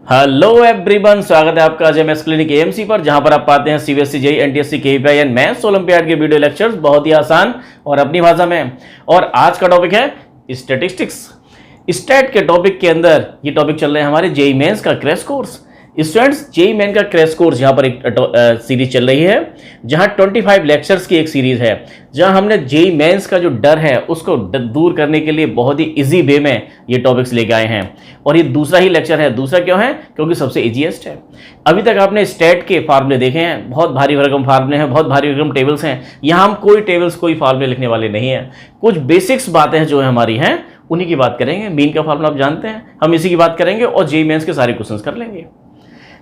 Hello everyone, स्वागत है आपका जेएमएस क्लिनिक एएमसी पर, जहां पर आप पाते हैं CBSE JEE NTSC KVPY and maths olympiad के वीडियो लेक्चर्स बहुत ही आसान और अपनी भाषा में। और आज का टॉपिक है स्टैटिस्टिक्स। स्टैट के टॉपिक के अंदर ये टॉपिक चल रहे हैं हमारे जेईई मेंस का crash course. Students, JEE main का क्रैश कोर्स यहाँ पर एक सीरीज चल रही है, जहाँ 25 लेक्चर्स की एक सीरीज है, जहाँ हमने जेईई मेंस का जो डर है उसको दूर करने के लिए बहुत ही इजी वे में ये टॉपिक्स लेके आए हैं। और ये दूसरा ही लेक्चर है। दूसरा क्यों है? क्योंकि सबसे इजीएस्ट है। अभी तक आपने स्टैट के फार्मूले देखे हैं, बहुत भारी भरकम फार्मूले हैं, बहुत भारी भरकम टेबल्स हैं। यहाँ हम कोई टेबल्स, कोई फार्मूले लिखने वाले नहीं हैं। कुछ बेसिक्स बातें जो है हमारी हैं उन्हीं की बात करेंगे। मीन का फार्मूला आप जानते हैं, हम इसी की बात करेंगे और जेईई मेंस के सारे क्वेश्चंस कर लेंगे।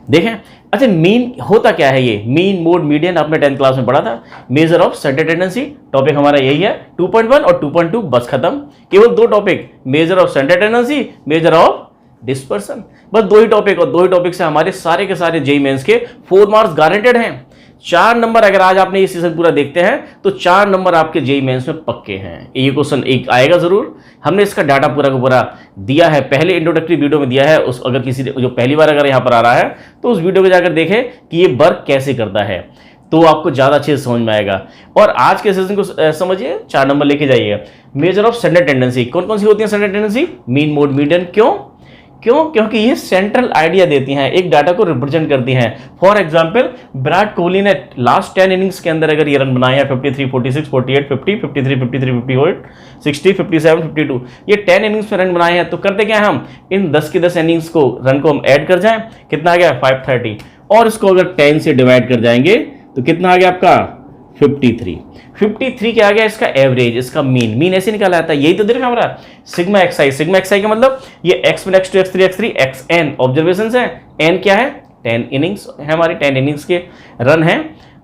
देखें, अच्छा मीन होता क्या है? ये मीन, मोड, मीडियन आपने 10th क्लास में पढ़ा था। Measure of centre tendency topic हमारा यही है। 2.1 और 2.2 बस खत्म। केवल दो topic, measure of centre tendency, measure of dispersion, बस दो ही टॉपिक। और दो ही टॉपिक से हमारे सारे के सारे जेईई मेंस के 4 मार्क्स गारंटेड हैं। 4 नंबर अगर आज आपने ये सीजन पूरा देखते हैं तो 4 नंबर आपके जेईई मेंस में पक्के हैं। ये क्वेश्चन एक आएगा जरूर। हमने इसका डाटा पूरा का पूरा दिया है, पहले इंट्रोडक्टरी वीडियो में दिया है। उस अगर किसी जो पहली बार अगर यहाँ पर आ रहा है तो उस वीडियो को जाकर देखें कि ये वर्क कैसे करता है, तो आपको ज़्यादा अच्छे से समझ में आएगा। और आज के सेशन को समझिए, 4 नंबर लेके जाइएगा। मेजर ऑफ सेंटर टेंडेंसी कौन कौन सी होती है? Centre tendency, mean, mode, median. क्योंकि ये सेंट्रल आइडिया देती हैं, एक डाटा को रिप्रेजेंट करती हैं। फॉर एग्जांपल, विराट कोहली ने लास्ट 10 इनिंग्स के अंदर अगर ये रन बनाए हैं 53, 46, 48, 50, 53, 53, 58, 60, 57, 52, ये 10 इनिंग्स में रन बनाए हैं, तो करते क्या है, हम इन 10 की 10 इनिंग्स को रन को हम ऐड कर जाएं, कितना आ गया? 530। और इसको अगर 10 से डिवाइड कर जाएंगे तो कितना आ गया आपका? 53 क्या आ गया? इसका एवरेज, इसका मीन ऐसे निकाला जाता है। यही तो देखा हमारा सिग्मा एक्सआई का मतलब ये x में x2 x3 x3 xn observations है। n क्या है? 10 इनिंग्स है हमारी, 10 इनिंग्स के रन है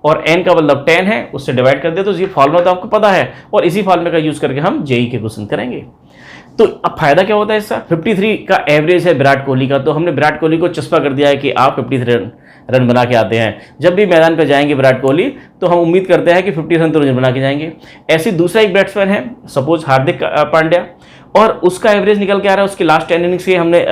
और n का मतलब 10 है, उससे डिवाइड कर दे। तो ये फॉर्मूला तो आपको पता है और इसी फॉर्मूले का यूज करके हम जेईई के क्वेश्चन करेंगे। तो अब फायदा क्या होता है इसका? 53 का एवरेज है विराट कोहली का, तो हमने विराट कोहली को चस्पा कर दिया है कि आप 53 रन बना के आते हैं। जब भी मैदान पर जाएंगे विराट कोहली तो हम उम्मीद करते हैं कि 50 रन तो रन बना के जाएंगे। ऐसे दूसरा एक बैट्समैन है, सपोज हार्दिक पांड्या, और उसका एवरेज निकल के आ रहा है। उसके लास्ट 10 इनिंग्स के हमने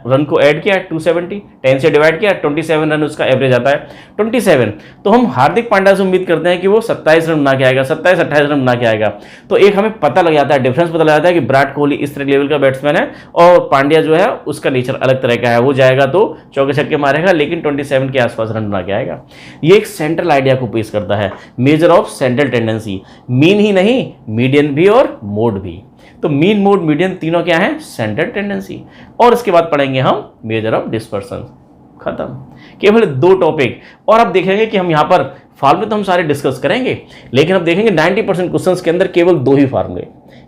रन को ऐड किया 270, 10 से डिवाइड किया, 27 रन उसका एवरेज आता है 27। तो हम हार्दिक पांड्या से उम्मीद करते हैं कि वो 27 रन बना के आएगा, 27-28 रन बना के आएगा। तो एक हमें पता लग जाता है, डिफरेंस पता लग जाता है कि विराट कोहली इस तरह लेवल का बैट्समैन है और पांड्या जो है उसका नेचर अलग तरह का है। वो जाएगा तो चौके छक्के मारेगा लेकिन 27 के आसपास रन बना के आएगा। ये एक सेंट्रल आइडिया को पेश करता है, measure of central tendency. Mean he नहीं, मीडियन भी और मोड भी। तो मीन, मोड, मीडियन तीनों क्या है? Central tendency. और इसके बाद पढ़ेंगे हम मेजर ऑफ डिस्पर्सन। खत्म, केवल 2 टॉपिक। और अब देखेंगे कि हम यहाँ पर फार्मूले तो हम सारे डिस्कस करेंगे, लेकिन अब देखेंगे 90% क्वेश्चंस के अंदर केवल 2 ही फार्मूले,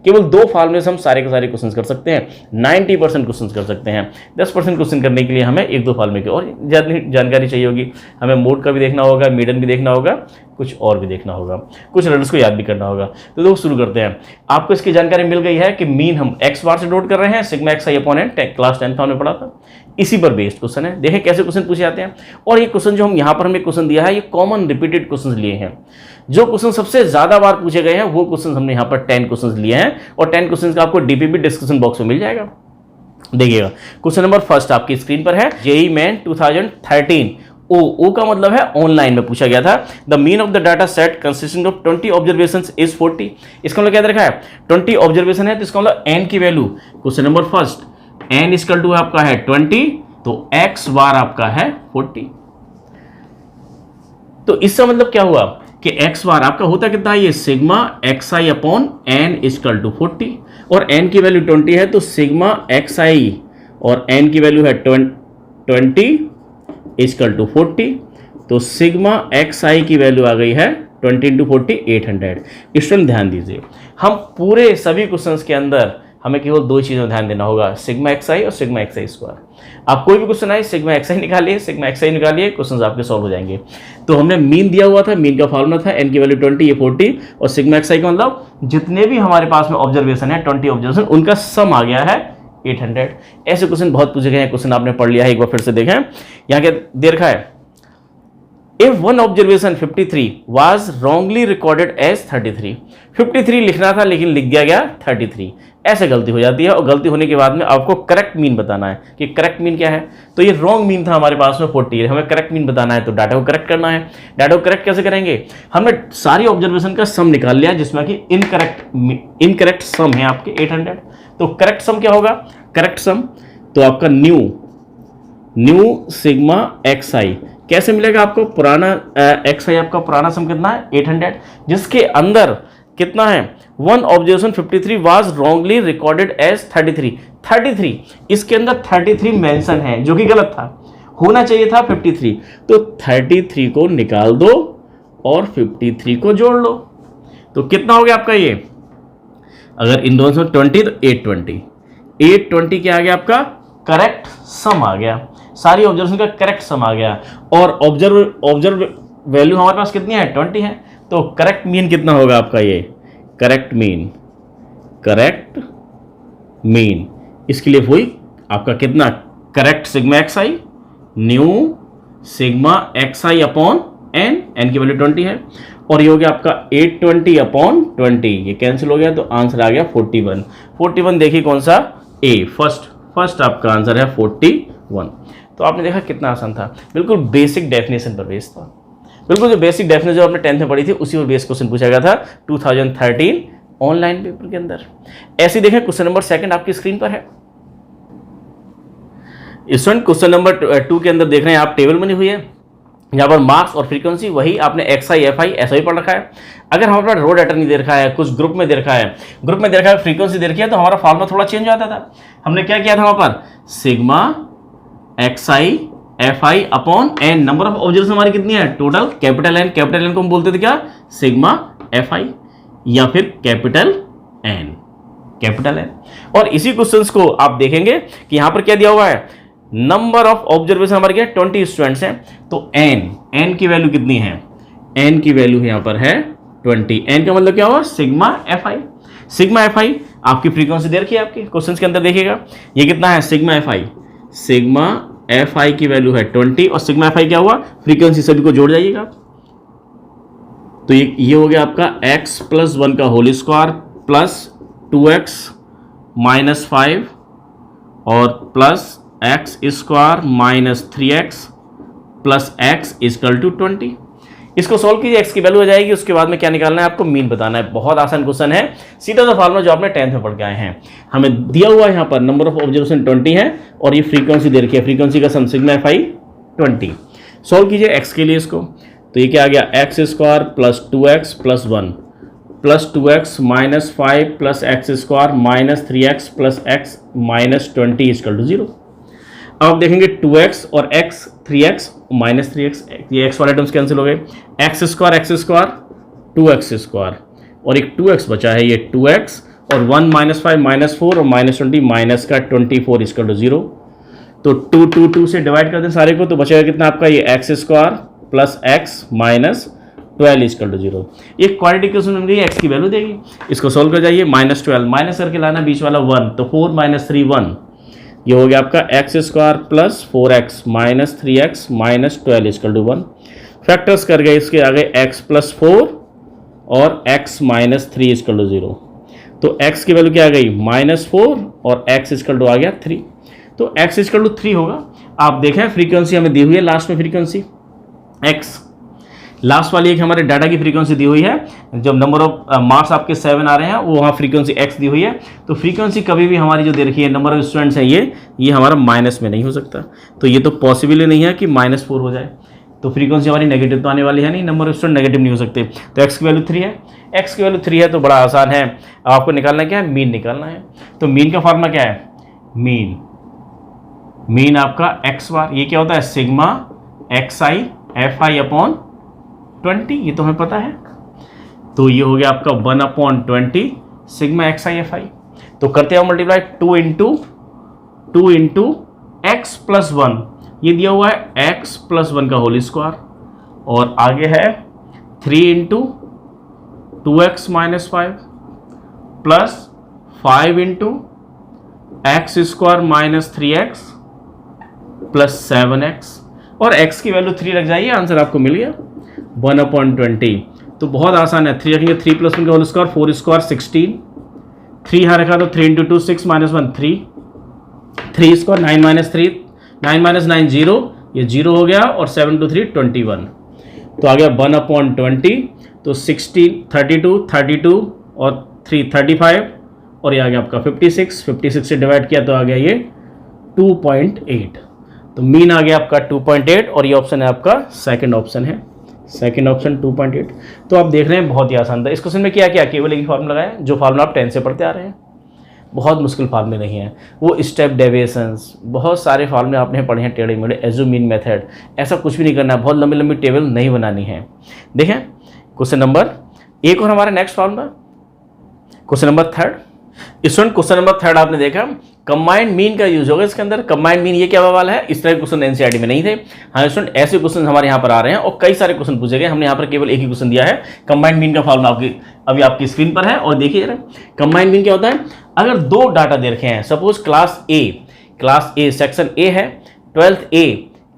केवल 2 फार्मूले से हम सारे के सारे क्वेश्चंस कर सकते हैं। 90% क्वेश्चंस कर सकते हैं। 10% क्वेश्चन करने के लिए हमें 1-2 फार्मूले की और जानकारी चाहिए होगी। हमें मोड का भी देखना होगा, मीडियन भी देखना होगा, कुछ और भी देखना होगा, कुछ रनर्स को याद भी करना होगा। तो दोस्तों शुरू करते हैं। आपको इसकी जानकारी मिल गई है कि मीन हम x बार से नोट कर रहे हैं, sigma X I upon N, class 10th में हमने पढ़ा था। इसी पर बेस्ड क्वेश्चन है। देखें कैसे क्वेश्चन पूछे जाते हैं। और ये क्वेश्चन जो हम यहाँ पर हमें क्वेश्चन दिया है, ये कॉमन रिपीटेड क्वेश्चन लिए हैं। जो क्वेश्चन सबसे ज्यादा बार पूछे गए हैं वो क्वेश्चन हमने यहाँ पर 10 क्वेश्चन लिए हैं और 10 क्वेश्चन का आपको डीपीपी डिस्कशन बॉक्स में मिल जाएगा। देखिएगा, क्वेश्चन नंबर फर्स्ट आपकी स्क्रीन पर है। JEE main 2013। ओ का मतलब है ऑनलाइन में पूछा गया था। The mean of the data set consisting of 20 observations is 40। इसका मतलब क्या रखा है? 20 ऑब्जर्वेशन है तो इसका मतलब n की value, question number first, n equal to आपका है 20, तो x बार आपका है 40। तो इसका मतलब क्या हुआ कि x बार आपका होता कितना है? ये sigma X I upon N equal to 40, और n की वैल्यू 20 है तो सिग्मा एक्स आई और n की वैल्यू है 20 इक्वल टू 40, तो सिग्मा एक्स आई की वैल्यू आ गई है 20 इंटू 40, 800। स्टूडेंट ध्यान दीजिए, हम पूरे सभी क्वेश्चंस के अंदर हमें केवल 2 चीज़ों ध्यान देना होगा, सिग्मा एक्स आई और सिग्मा एक्स आई स्क्वायर। आप कोई भी क्वेश्चन आए, सिग्मा एक्स आई निकालिए, सिग्मा एक्स आई निकालिए, क्वेश्चन आपके सॉल्व हो जाएंगे। तो हमने मीन दिया हुआ था, मीन का फॉर्मूला था n की वैल्यू 20, ये 40, और सिग्मा एक्स आई का मतलब जितने भी हमारे पास में ऑब्जर्वेशन है 20 ऑब्जर्वेशन, उनका सम आ गया है 800। ऐसे क्वेश्चन बहुत पूछे गए हैं, क्वेश्चन आपने पढ़ लिया है, एक बार फिर से देखें। यहाँ क्या दे रखा है? If one observation 53 was wrongly recorded as 33, 53 लिखना था लेकिन लिख दिया गया 33, ऐसे गलती हो जाती है। और गलती होने के बाद में आपको करेक्ट मीन बताना है कि करेक्ट मीन क्या है। तो ये रॉन्ग मीन था हमारे पास में 40, हमें करेक्ट मीन बताना है, तो डाटा को करेक्ट करना है। डाटा को करेक्ट कैसे करेंगे, हमने सारी ऑब्जर्वेशन का सम निकाल लिया जिसमें कि इनकरेक्ट सम है आपके 800। तो करेक्ट सम क्या होगा, करेक्ट सम तो आपका न्यू सिग्मा एक्स आई कैसे मिलेगा आपको, पुराना एक्स आई आपका पुराना सम कितना है 800, जिसके अंदर कितना है one observation 53 was wrongly recorded as 33, इसके अंदर 33 मेंशन है जो कि गलत था, होना चाहिए था 53। तो 33 को निकाल दो और 53 को जोड़ लो, तो कितना हो गया आपका ये, अगर इन दोनों से 20 तो 820 क्या आ गया आपका करेक्ट सम आ गया, सारी ऑब्जर्वेशन का करेक्ट सम आ गया। और ऑब्जर्व वैल्यू हमारे पास कितनी है 20 है, तो करेक्ट मीन कितना होगा आपका ये, करेक्ट मीन इसके लिए वही आपका कितना correct sigma X I new sigma X I upon N की वैल्यू 20 है, और ये हो गया आपका 820 अपॉन 20, ये कैंसिल हो गया तो आंसर आ गया 41 देखिए कौन सा ए, फर्स्ट आपका आंसर है 41। तो आपने देखा कितना आसान था, बिल्कुल बेसिक डेफिनेशन पर बेस था, बिल्कुल जो बेसिक डेफिनेशन जो आपने 10th में पढ़ी थी उसी पर बेस क्वेश्चन पूछा गया था 2013 ऑनलाइन पेपर के अंदर। ऐसे देखें क्वेश्चन नंबर 2 आपकी स्क्रीन पर है। स्टूडेंट क्वेश्चन नंबर 2 के अंदर देख रहे हैं आप, टेबल बनी हुई है यहाँ पर मार्क्स और फ्रीक्वेंसी वही आपने एक्स आई एफ आई ऐसा ही पढ़ रखा है। अगर हमारे पास रो डाटा नहीं दे रखा है, कुछ ग्रुप में दे रखा है, फ्रीक्वेंसी दे रखी है, तो हमारा फॉर्मूला थोड़ा चेंज हो जाता था। हमने क्या किया था वहां पर, sigma X I F I upon N, number of observation हमारी कितनी है टोटल, कैपिटल एन को हम बोलते थे क्या सिग्मा एफ आई या फिर कैपिटल एन। और इसी क्वेश्चंस को आप देखेंगे कि यहां पर क्या दिया हुआ है, नंबर ऑफ ऑब्जर्वेशन हमारे क्या 20 स्टूडेंट्स हैं, तो एन की वैल्यू कितनी है, एन की वैल्यू यहां पर है 20, एन का मतलब क्या हुआ सिग्मा एफ आई आपकी फ्रीक्वेंसी दे रखी है आपके क्वेश्चंस के अंदर, देखिएगा ये कितना है सिग्मा एफ आई की वैल्यू है 20, और सिग्मा एफ आई क्या हुआ फ्रीक्वेंसी, सभी को जोड़ जाइएगा। तो ये हो गया आपका x + 1 का होल स्क्वायर प्लस 2x - 5 और plus x square - 3x plus x = 20। इसको सॉल्व कीजिए, x की वैल्यू आ जाएगी, उसके बाद में क्या निकालना है आपको, मीन बताना है। बहुत आसान क्वेश्चन है, सीधा सा फार्मूला जो आपने 10th में पढ़ के आए हैं। हमें दिया हुआ है यहाँ पर नंबर ऑफ ऑब्जर्वेशन 20 है और ये फ्रीक्वेंसी दे रखी है, फ्रीक्वेंसी का सम सिग्मा एफ आई 20। सॉल्व कीजिए x के लिए इसको, तो ये क्या आ गया x square plus 2x plus 1 plus 2x - 5 plus x square - 3x plus x - 20 = 0। अब देखेंगे 2x और x 3x - 3x, ये x वाले टर्म्स कैंसिल हो गए, x स्क्वायर 2x स्क्वायर और एक 2x बचा है, ये 2x और 1 - 5 - 4 और -20 माइनस का 24 = 0। तो 2 से डिवाइड कर दें सारे को, तो बचेगा कितना आपका, ये x स्क्वायर प्लस x - 12 = 0। ये क्वाड्रेटिक इक्वेशन में x की वैल्यू देगी, इसको सोल्व कर जाइए, -12 माइनस करके लाना बीच वाला 1, तो 4 - 3 1, ये हो गया आपका x square plus 4x - 3x - 12 = 1। Factors कर गए, इसके आगे x + 4 और x - 3 = 0। तो x की वैल्यू क्या आ गई -4 और x = आ गया 3, तो x = 3 होगा। आप देखें फ्रीक्वेंसी हमें दी हुई है, लास्ट में फ्रीक्वेंसी x लास्ट वाली एक हमारे डाटा की फ्रीक्वेंसी दी हुई है, जब नंबर ऑफ मार्क्स आपके 7 आ रहे हैं वो वहाँ फ्रीक्वेंसी x दी हुई है। तो फ्रीक्वेंसी कभी भी हमारी जो दे रखी है नंबर ऑफ स्टूडेंट्स हैं ये हमारा माइनस में नहीं हो सकता, तो ये तो पॉसिबल ही नहीं है कि -4 हो जाए, तो फ्रीक्वेंसी हमारी नेगेटिव तो आने वाली है नहीं, नंबर ऑफ स्टूडेंट नेगेटिव नहीं हो सकते। तो x की वैल्यू 3 है, x की वैल्यू 3 है तो बड़ा आसान है, आपको निकालना क्या है, मीन निकालना है। तो मीन का फॉर्मूला क्या है, मीन आपका x बार, ये क्या होता है sigma X I F I upon 20, ये तो हमें पता है। तो ये हो गया आपका 1/20 सिग्मा एक्स आई एफ आई। तो करते हैं मल्टीप्लाई 2 इंटू x + 1, ये दिया हुआ है x + 1 का होल स्क्वायर, और आगे है 3 into 2x - 5 plus 5 into x square - 3x plus 7x। और x की वैल्यू 3 रख जाइए, आंसर आपको मिल गया 1/20। तो बहुत आसान है, 3 रखेंगे 3 + 1 का होल स्क्वायर, 4 स्क्वायर 16, 3 यहाँ रखा तो 3 × 2 6 - 1 3, 3 स्क्वायर 9 - 3, 9 - 9 0, ये 0 हो गया, और 7 × 3 21, तो आ गया 1/20। तो 16 32 32 और 3 35, और ये आ गया आपका 56, 56 से डिवाइड किया तो आ गया ये 2.8। तो मीन आ गया आपका 2.8, और ये ऑप्शन है आपका सेकंड ऑप्शन है, सेकंड ऑप्शन 2.8। तो आप देख रहे हैं बहुत ही आसान था। इस क्वेश्चन में क्या क्या केवल एक ही फार्मूला लगाया, जो फार्मूला आप 10 से पढ़ते आ रहे हैं, बहुत मुश्किल फार्मूले नहीं है, वो स्टेप डेविएशंस, बहुत सारे फार्मूले आपने पढ़े हैं, टेढ़े मेढ़े, एजोमीन मेथड, ऐसा कुछ भी नहीं करना है, बहुत लंबी लंबी टेबल नहीं बनानी है। देखें क्वेश्चन नंबर एक और हमारा next formula, question number 3। Student question number 3 आपने देखा, कंबाइंड मीन का यूज होगा इसके अंदर। कंबाइंड मीन ये क्या वाला है, इस तरह के क्वेश्चन एनसीईआरटी में नहीं थे। हाँ स्टूडेंट, ऐसे क्वेश्चन हमारे यहाँ पर आ रहे हैं और कई सारे क्वेश्चन पूछे गए। हमने यहाँ पर केवल एक ही क्वेश्चन दिया है। कंबाइंड मीन का फॉर्मूला आपकी अभी आपकी स्क्रीन पर है, और देखिए जरा कंबाइंड मीन क्या होता है। अगर 2 डाटा दे रखे हैं, suppose class A section A है, 12th ए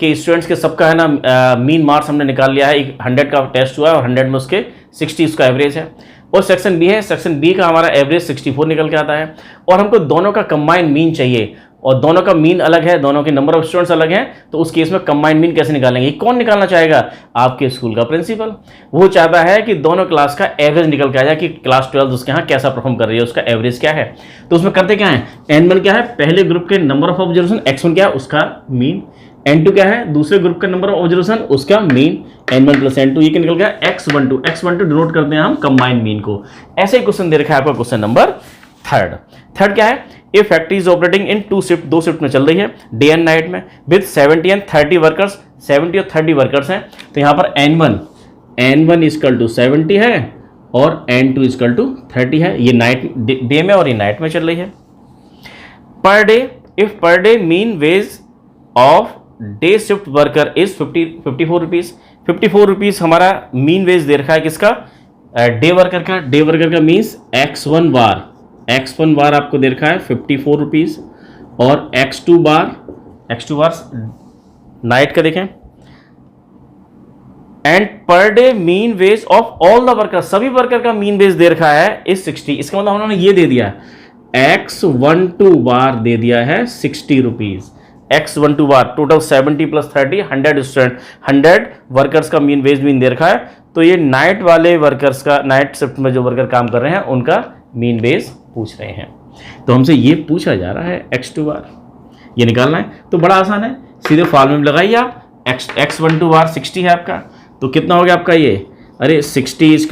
के स्टूडेंट्स के सबका है ना मीन मार्क्स हमने निकाल लिया है, 100 का टेस्ट हुआ है और 100 में उसके 60 उसका एवरेज है। और सेक्शन बी है, सेक्शन बी का हमारा एवरेज 64 निकल के आता है, और हमको दोनों का कंबाइंड मीन चाहिए, और दोनों का मीन अलग है, दोनों के नंबर ऑफ स्टूडेंट्स अलग हैं। तो उस केस में कंबाइंड मीन कैसे निकालेंगे, कौन निकालना चाहेगा, आपके स्कूल का प्रिंसिपल। वो चाहता है कि दोनों क्लास का एवरेज निकल के आ जाए कि क्लास 12 उसके यहाँ कैसा परफॉर्म कर रही है, उसका एवरेज क्या है। तो उसमें करते क्या है, n1 क्या है, पहले ग्रुप के नंबर ऑफ ऑब्जर्वेशन, x1 क्या है उसका मीन, n2 क्या है दूसरे ग्रुप का नंबर ऑफ ऑब्जर्वेशन, उसका मीन, n1 + n2, ये क्या निकल गया x12 डिनोट करते हैं हम कंबाइंड मीन को। ऐसे ही क्वेश्चन दे रखा है आपका क्वेश्चन नंबर 3 क्या है, a factory is operating in 2 shift, 2 shift में चल रही है, डे एंड नाइट में, विद 70 and 30 वर्कर्स, 70 और 30 वर्कर्स हैं। तो यहाँ पर n1 = 70 है और n2 = 30 है। ये नाइट डे में और ये नाइट में चल रही है। Per day, if per day mean ways of day shift worker is 54 rupees, 54 rupees हमारा मीन वेज दे रखा है किसका, डे वर्कर का। डे वर्कर का मीन्स x1 बार आपको दे रखा है 54 रुपीज, और x2 बार नाइट का देखें, and per day mean ways of all the worker, सभी वर्कर का मीन वेज दे रखा है इज 60। इसका मतलब उन्होंने ये दे दिया x12 बार दे दिया है 60 रुपीज, x12 बार, टोटल 70 + 30 100 स्टूडेंट, 100 वर्कर्स का मीन वेज मीन दे रखा है। तो ये नाइट वाले वर्कर्स का, नाइट शिफ्ट में जो वर्कर काम कर रहे हैं उनका मीन वेज पूछ रहे हैं। तो हमसे ये पूछा जा रहा है x2 बार, ये निकालना है। तो बड़ा आसान है, सीधे फॉर्मूले में लगाइए आप, x12 बार 60 है आपका, तो कितना हो गया आपका ये, अरे 60 =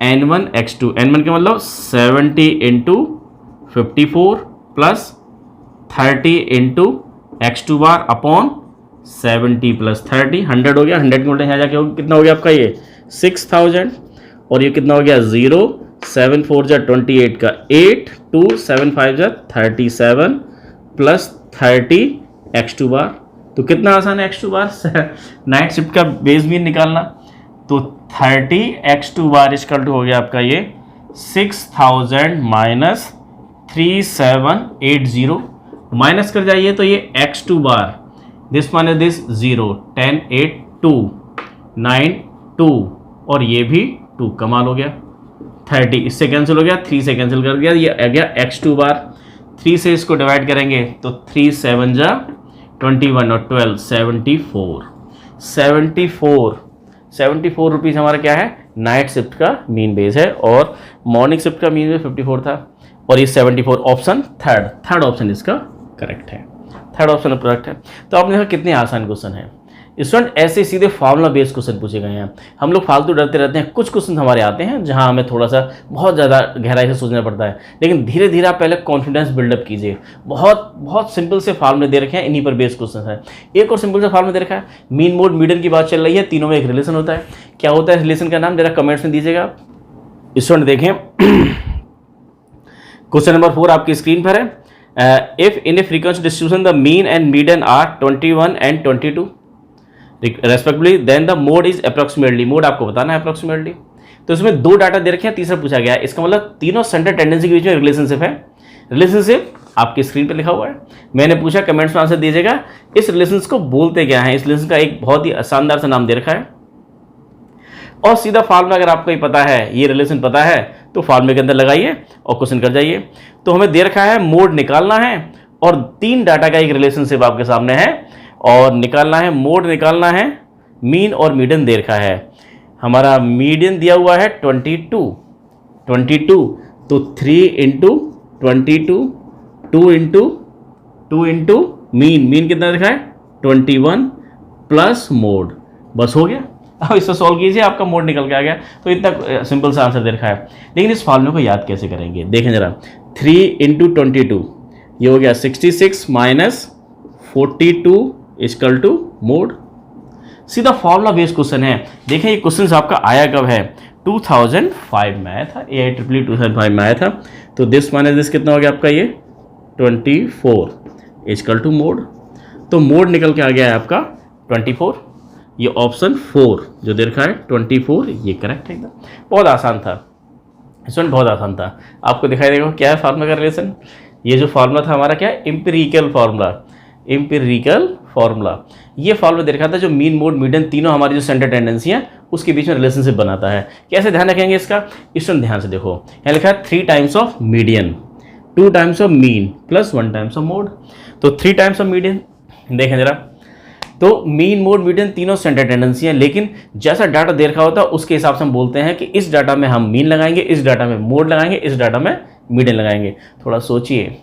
n1 x2, n1 का मतलब 70 × 54 + 30 × x2 बार अपॉन 70 + 30, 100 हो गया, 100 के उल्टे यहाँ जाके कितना हो गया आपका ये 6000, और ये कितना हो गया 0, 7 4 जा 28 का 8, 2 7 5 जा 37 + 30 x2 बार। तो कितना आसान है x2 बार नाइट शिफ्ट का बेस मीन निकालना। तो 30 x2 बार = हो गया आपका ये 6000 - 3780, माइनस कर जाइए तो ये x2 bar, this minus this 0, 10 8 2 9 2, और ये भी 2, कमाल हो गया। 30 इससे कैंसिल हो गया, 3 से कैंसिल कर दिया, ये आ गया x2 बार। 3 से इसको डिवाइड करेंगे तो 3 7 जा 21 और 12 74 रुपीज़ हमारा क्या है, नाइट शिफ्ट का मीन बेस है, और मॉर्निंग शिफ्ट का मीन बेस 54 था, और ये 74 ऑप्शन थर्ड ऑप्शन इसका करेक्ट है, थर्ड ऑप्शन करेक्ट है। तो आपने देखा कितने आसान क्वेश्चन है स्टूडेंट, ऐसे सीधे फार्मूला बेस्ड क्वेश्चन पूछे गए हैं। हम लोग फालतू डरते रहते हैं, कुछ क्वेश्चन हमारे आते हैं जहां हमें थोड़ा सा बहुत ज़्यादा गहराई से सोचना पड़ता है, लेकिन धीरे धीरे आप पहले कॉन्फिडेंस बिल्डअप कीजिए। बहुत सिंपल से फार्मूले दे रखे हैं, इन्हीं पर बेस्ड क्वेश्चन है। एक और सिंपल सा फार्मूला दे रखा है, मीन मोड मीडियन की बात चल रही है, तीनों में एक रिलेशन होता है। क्या होता है रिलेशन का नाम, जरा कमेंट्स में दीजिएगा आप। स्टूडेंट देखें क्वेश्चन नंबर 4 आपकी स्क्रीन पर है। If in a frequency distribution the mean and median are 21 and 22 respectively, then the mode is approximately, mode आपको बताना है अप्रोक्सीमेटली। तो इसमें 2 डाटा दे रखे हैं, तीसरा पूछा गया है, इसका मतलब तीनों सेंटर टेंडेंसी के बीच में रिलेशनशिप है। रिलेशनशिप आपकी स्क्रीन पे लिखा हुआ है। मैंने पूछा कमेंट्स में आंसर दीजिएगा। इस रिलेशन को बोलते क्या है? इस रिलेशन का एक बहुत ही शानदार सा नाम दे रखा है और सीधा फार्मूला अगर आपको ही पता है, ये रिलेशन पता है तो फार्मूले के अंदर लगाइए और क्वेश्चन कर जाइए। तो हमें दे रखा है मोड निकालना है और 3 डाटा का एक रिलेशनशिप आपके सामने है और निकालना है, मोड निकालना है, मीन और मीडियन दे रखा है। हमारा मीडियन दिया हुआ है 22, तो 3 इंटू 22, 2 इंटू मीन कितना रखा है 21 प्लस मोड, बस हो गया। अब इससे सॉल्व कीजिए, आपका मोड निकल के आ गया। तो इतना सिंपल सा आंसर दे रखा है। लेकिन इस फॉर्मूले को याद कैसे करेंगे देखें जरा। 3 इंटू 22 ये हो गया 66 माइनस 42 इक्वल टू मोड। सीधा फॉर्मूला बेस्ड क्वेश्चन है। देखें ये क्वेश्चन आपका आया कब है? 2005 में आया था, AIEEE 2005 में आया था। तो दिस माइनस दिस कितना हो गया आपका ये 24 इक्वल टू मोड। तो मोड निकल के आ गया है आपका 24। ये ऑप्शन 4 जो दे रखा है 24, ये करेक्ट है एकदम। बहुत आसान था स्टूडेंट, बहुत आसान था। आपको दिखाई देगा क्या है फार्मूला का रिलेशन। ये जो फार्मूला था हमारा क्या है? Empirical formula. ये फार्मूला दे रखा था जो मीन मोड मीडियन तीनों हमारी जो सेंटर टेंडेंसी है उसके बीच में रिलेशनशिप बनाता है। कैसे ध्यान रखेंगे इसका? स्टूडेंट ध्यान से देखो, यहाँ लिखा है 3 times of median, 2 times of mean plus 1 times of mode. तो 3 टाइम्स ऑफ मीडियन देखें जरा। तो मीन मोड मीडियन तीनों सेंटर टेंडेंसी हैं, लेकिन जैसा डाटा दे रखा होता है उसके हिसाब से हम बोलते हैं कि इस डाटा में हम मीन लगाएंगे, इस डाटा में मोड लगाएंगे, इस डाटा में मीडियन लगाएंगे। थोड़ा सोचिए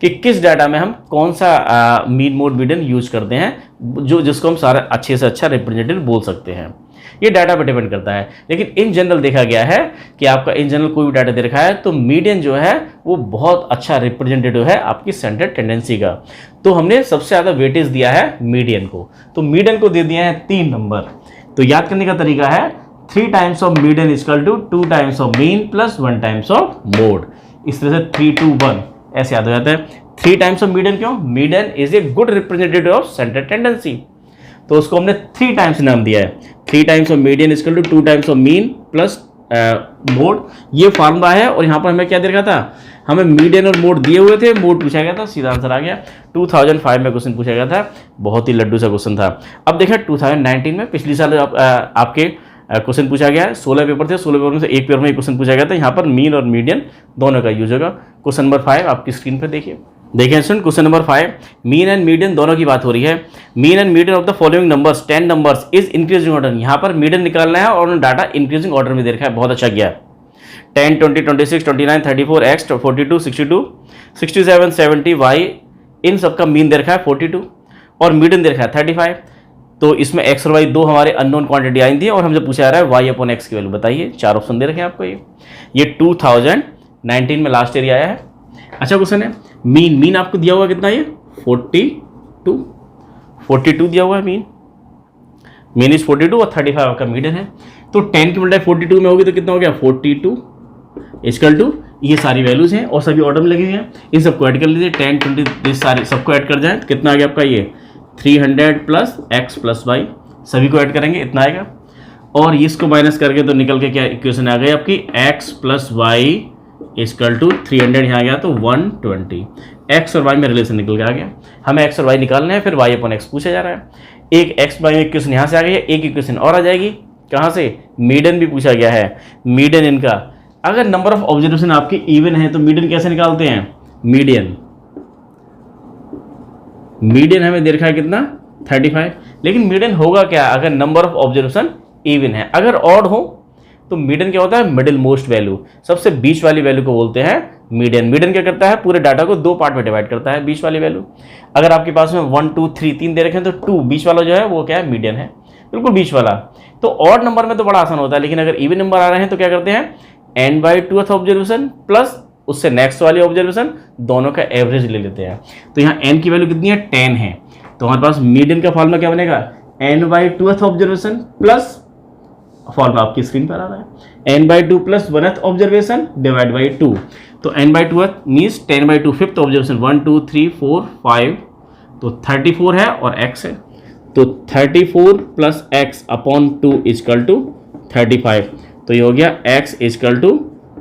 कि किस डाटा में हम कौन सा मीन मोड मीडियन यूज करते हैं, जिसको हम सारा अच्छे से अच्छा रिप्रेजेंटेटिव बोल सकते हैं। ये डाटा पर डिपेंड करता है। लेकिन इन जनरल देखा गया है कि आपका इन जनरल कोई भी डाटा दे रखा है तो मीडियन जो है वो बहुत अच्छा रिप्रेजेंटेटिव है आपकी सेंटर टेंडेंसी का। तो हमने सबसे ज़्यादा वेटेज दिया है मीडियन को। तो मीडियन को दे दिया है 3 नंबर। तो याद करने का तरीका है 3 times of median equal to 2 times of mean plus 1 times of mode. इस तरह से 3 2 1 ऐसे याद हो जाता है। 3 टाइम्स ऑफ मीडियन क्यों? Median is a good representative of centre tendency, तो उसको हमने 3 टाइम्स नाम दिया है। 3 times of median equal to 2 times of mean plus mode. ये फार्मूला है और यहाँ पर हमें क्या दे रखा था? हमें मीडियन और मोड दिए हुए थे, मोड पूछा गया था, सीधा आंसर आ गया। 2005 में क्वेश्चन पूछा गया था, बहुत ही लड्डू सा क्वेश्चन था। अब देखें 2019 में, पिछले साल आपके क्वेश्चन पूछा गया है। 16 पेपर थे, 16 पेपर में से एक पेपर में क्वेश्चन पूछा गया था। यहाँ पर मीन और मीडियन दोनों का यूज होगा। क्वेश्चन नंबर 5 आपकी स्क्रीन पर देखिए। Student question number 5, mean and median दोनों की बात हो रही है। Mean and median of the following numbers 10 numbers is increasing order. यहाँ पर मीडियन निकालना है और डाटा इंक्रीजिंग ऑर्डर में दे रखा है। बहुत अच्छा किया। 10 20 26 29 34 x 42 62 67 70 y, इन सबका मीन दे रखा है 42 और मीडियन दे रखा है 35। तो इसमें x और y दो हमारे अननोन क्वांटिटी आई थी और हमसे पूछा जा रहा है y अपॉन x की वैल्यू बताइए। 4 ऑप्शन दे रखे हैं आपको। ये 2019 में लास्ट ईयर आया है। अच्छा क्वेश्चन है। मीन आपको दिया हुआ कितना? ये 42 दिया हुआ है। मीन इज 42 और 35 आपका मीडियन है। तो 10 की मल्टीप्लाई 42 में होगी तो कितना हो गया 42 इक्वल टू, ये सारी वैल्यूज हैं और सभी ऑर्डर में लगी हुई हैं। इन सबको ऐड कर लीजिए। 10 20 सारे सबको ऐड कर जाए तो कितना आ गया आपका? ये 300 प्लस x प्लस y, सभी को ऐड करेंगे इतना आएगा। और इसको माइनस करके तो निकल के क्या इक्वेशन आ गई आपकी? x plus Y equal to 300 यहाँ आ गया तो 120। x और y में रिलेशन निकल के आ गया। हमें x और y निकालना है, फिर y अपॉन x पूछा जा रहा है। एक x y में इक्वेशन यहाँ से आ गई है, एक इक्वेशन और आ जाएगी कहाँ से? मीडियन भी पूछा गया है। मीडियन इनका, अगर नंबर ऑफ ऑब्जर्वेशन आपके इवन है तो मीडियन कैसे निकालते हैं? मीडियन हमें दे रखा है कितना? 35। लेकिन मीडियन होगा क्या अगर नंबर ऑफ ऑब्जर्वेशन इवन है? अगर ऑड हो तो मीडियन क्या होता है? मिडिल मोस्ट वैल्यू, सबसे बीच वाली वैल्यू को बोलते हैं मीडियन। मीडियन क्या करता है? पूरे डाटा को 2 पार्ट में डिवाइड करता है, बीच वाली वैल्यू। अगर आपके पास में 1 2 3 3 दे रखे हैं तो 2 बीच वाला जो है वो क्या है? मीडियन है, बिल्कुल बीच वाला। तो ऑड नंबर में तो बड़ा आसान होता है, लेकिन अगर इवन नंबर आ रहे हैं तो क्या करते हैं? n/2th ऑब्जर्वेशन प्लस उससे नेक्स्ट वाली ऑब्जर्वेशन, दोनों का एवरेज ले लेते हैं। तो यहाँ n की वैल्यू कितनी है? 10 है। तो हमारे पास मीडियन का फॉर्मूला क्या बनेगा? n/2th ऑब्जर्वेशन प्लस, फॉर्मूला आपकी स्क्रीन पर आ रहा है, n/2 plus 1th observation divide by 2। तो n/2th मीन्स 10/2 5th ऑब्जर्वेशन, 1 2 3 4 5, तो 34 है और x है। तो 34 plus x upon 2 equal to 35। तो ये हो गया x equal to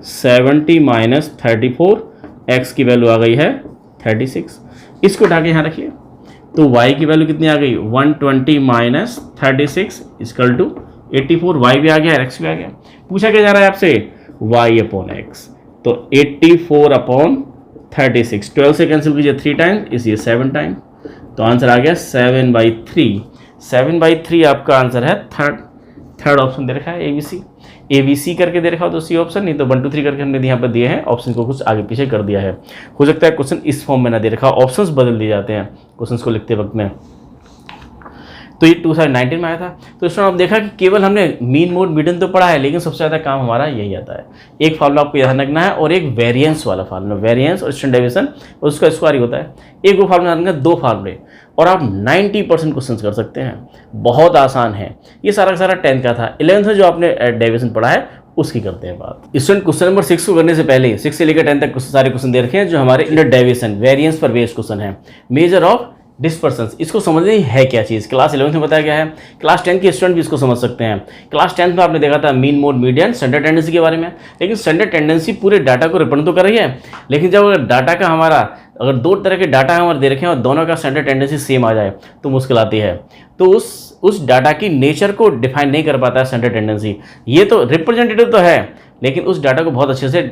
70 minus 34, x की वैल्यू आ गई है 36। इसको उठा के यहाँ रखिए, तो y की वैल्यू कितनी आ गई 120 माइनस 36 इक्वल टू 84। y भी आ गया, x भी आ गया। पूछा क्या जा रहा है आपसे y अपॉन x, तो 84 अपॉन 36, 12 से कैंसिल कीजिए 3 टाइम, इसलिए 7 टाइम, तो आंसर आ गया 7/3। 7/3 आपका आंसर है थर्ड ऑप्शन दे रखा है ABC करके दे रखा हो तो सी ऑप्शन, नहीं तो 1 2 3 करके हमने यहाँ पर दिए हैं, ऑप्शन को कुछ आगे पीछे कर दिया है। हो सकता है क्वेश्चन इस फॉर्म में ना दे रखा, ऑप्शंस बदल दिए जाते हैं क्वेश्चंस को लिखते वक्त में। तो ये 2019 में आया था। तो इसमें आप देखा कि केवल हमने मीन मोड मीडियन तो पढ़ा है, लेकिन सबसे ज़्यादा काम हमारा यही आता है। एक फार्मूला आपको याद रखना है और एक वेरिएंस वाला फार्मूला, वेरिएंस और स्टैंडर्ड डेविएशन, उसका स्क्वायर ही होता है। एक वो फार्मूला रखना, 2 फार्मूले, और आप 90% क्वेश्चन कर सकते हैं। बहुत आसान है ये, सारा का सारा 10th का था। 11th में जो आपने डेविएशन पढ़ा है उसकी करते हैं बात। स्टूडेंट क्वेश्चन नंबर 6 को करने से पहले 6 से लेकर 10 तक सारे क्वेश्चन दे रखे हैं जो हमारे स्टैंडर्ड डेविएशन वेरिएंस पर बेस्ड क्वेश्चन है। मेजर ऑफ डिस्पर्सन्स, इसको समझने है क्या चीज़, क्लास 11th में बताया गया है, क्लास 10 के स्टूडेंट भी इसको समझ सकते हैं। क्लास 10th में आपने देखा था mean mode median standard tendency के बारे में, लेकिन स्टैंडर्ड टेंडेंसी पूरे डाटा को रिप्रेजेंट तो कर रही है, लेकिन जब डाटा का हमारा अगर 2 तरह के डाटा हमारे दे रखे हैं और दोनों का स्टैंडर्ड टेंडेंसी सेम आ जाए तो मुश्किल आती है। तो उस डाटा की नेचर को डिफाइन नहीं कर पाता है स्टैंडर्ड टेंडेंसी। ये तो रिप्रेजेंटेटिव तो है, लेकिन उस डाटा को बहुत अच्छे से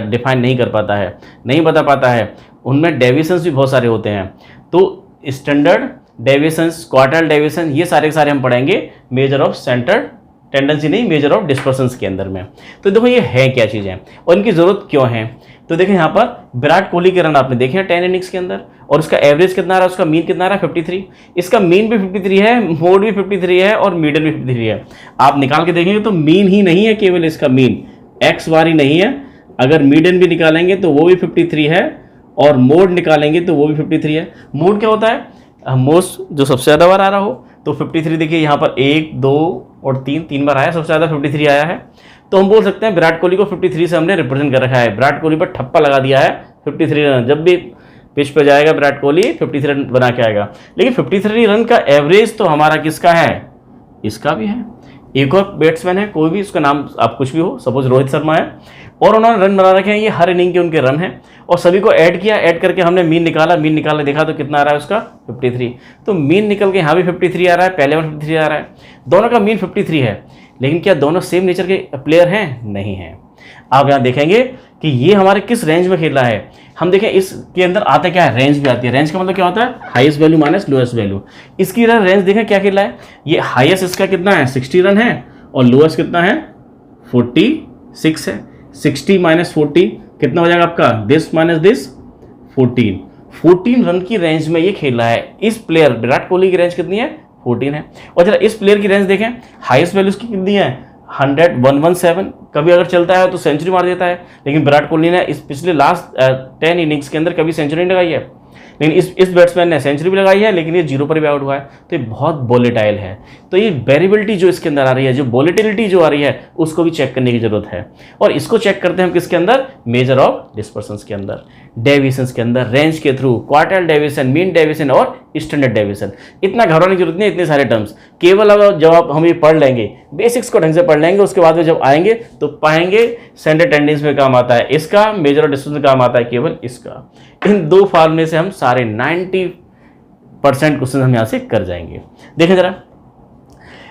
डिफाइन नहीं कर पाता है, नहीं बता पाता है। उनमें डेविएशंस भी बहुत सारे होते हैं। तो स्टैंडर्ड डेविएशंस, क्वार्टाइल डेविएशन, ये सारे के सारे हम पढ़ेंगे मेजर ऑफ स्टैंडर्ड टेंडेंसी नहीं, मेजर ऑफ डिस्पर्सन्स के अंदर में। तो देखो ये है क्या चीज़ें और इनकी ज़रूरत क्यों है। तो देखें यहाँ पर विराट कोहली के रन आपने देखे हैं 10 इनिंग्स के अंदर, और उसका एवरेज कितना रहा, उसका मीन कितना रहा 53। इसका मीन भी 53 है, मोड भी 53 है और मीडियन भी 53 है। आप निकाल के देखेंगे तो मीन ही नहीं है, केवल इसका मीन एक्स बार ही नहीं है। अगर मीडियन भी निकालेंगे तो वो भी 53 है, और मोड निकालेंगे तो वो भी 53 है। मोड क्या होता है, मोस्ट जो सबसे ज़्यादा बार आ रहा हो, तो 53 देखिए यहाँ पर 1 2 और 3 बार आया, सबसे ज़्यादा 53 आया है। तो हम बोल सकते हैं विराट कोहली को 53 से हमने रिप्रेजेंट कर रखा है। विराट कोहली पर ठप्पा लगा दिया है 53 रन, जब भी पिच पे जाएगा विराट कोहली 53 रन बना के आएगा। लेकिन 53 रन का एवरेज तो हमारा किसका है, इसका भी है। एक और बैट्समैन है, कोई भी, उसका नाम आप कुछ भी हो, सपोज रोहित शर्मा है, और उन्होंने रन बना रखे हैं, ये हर इनिंग के उनके रन हैं, और सभी को ऐड किया, ऐड करके हमने मीन निकाला देखा तो कितना आ रहा है उसका 53। तो मीन निकल के यहाँ भी 53 आ रहा है, पहले में 53 आ रहा है, दोनों का मीन 53 है। लेकिन क्या दोनों सेम नेचर के प्लेयर हैं, नहीं है। आप यहाँ देखेंगे कि ये हमारे किस रेंज में खेल रहा है। हम देखें इसके अंदर आता क्या है, रेंज भी आती है। रेंज का मतलब क्या होता है, highest value minus lowest value. इसकी रेंज देखें क्या खेल रहा है, ये हाईएस्ट इसका कितना है 60 रन है, और लोएस्ट कितना है 46 है। 60 माइनस 40 कितना हो जाएगा आपका, दिस माइनस दिस 14 रन की रेंज में ये खेल रहा है। इस प्लेयर विराट कोहली की रेंज कितनी है 14 है। और जरा इस प्लेयर की रेंज देखें, हाईएस्ट वैल्यू की कितनी है 117। कभी अगर चलता है तो सेंचुरी मार देता है, लेकिन विराट कोहली ने इस पिछले लास्ट 10 इनिंग्स के अंदर कभी सेंचुरी नहीं लगाई है। लेकिन इस बैट्समैन ने सेंचुरी भी लगाई है, लेकिन ये 0 पर भी आउट हुआ है। तो ये बहुत वोलेटाइल है। तो ये वेरिएबिलिटी जो इसके अंदर आ रही है, जो वोलेटिलिटी जो आ रही है, उसको भी चेक करने की जरूरत है। और इसको चेक करते हैं हम किसके अंदर, मेजर ऑफ डिस्पर्सन्स के अंदर, डेविएशंस के अंदर, रेंज के through, quartile deviation, mean deviation और स्टैंडर्ड डेविएशन। इतना घबराने की जरूरत नहीं, इतने सारे टर्म्स केवल अब जब हम ये पढ़ लेंगे, बेसिक्स को ढंग से पढ़ लेंगे, उसके बाद में जब आएंगे तो पाएंगे स्टैंडर्ड टेंडेंसी में काम आता है इसका, मेजर ऑफ डिस्पर्सन में काम आता है केवल इसका। इन 2 फार्मूले से हम सारे 90% क्वेश्चन हम यहाँ से कर जाएंगे। देखें जरा,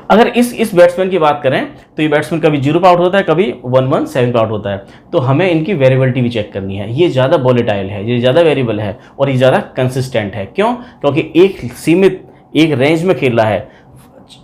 अगर इस बैट्समैन की बात करें तो ये बैट्समैन कभी 0 पर आउट होता है, कभी 117 पर आउट होता है। तो हमें इनकी वेरिएबिलिटी भी चेक करनी है। ये ज़्यादा वोलेटाइल है, ये ज़्यादा वेरिएबल है और ये ज़्यादा कंसिस्टेंट है। क्यों, क्योंकि एक सीमित एक रेंज में खेल रहा है,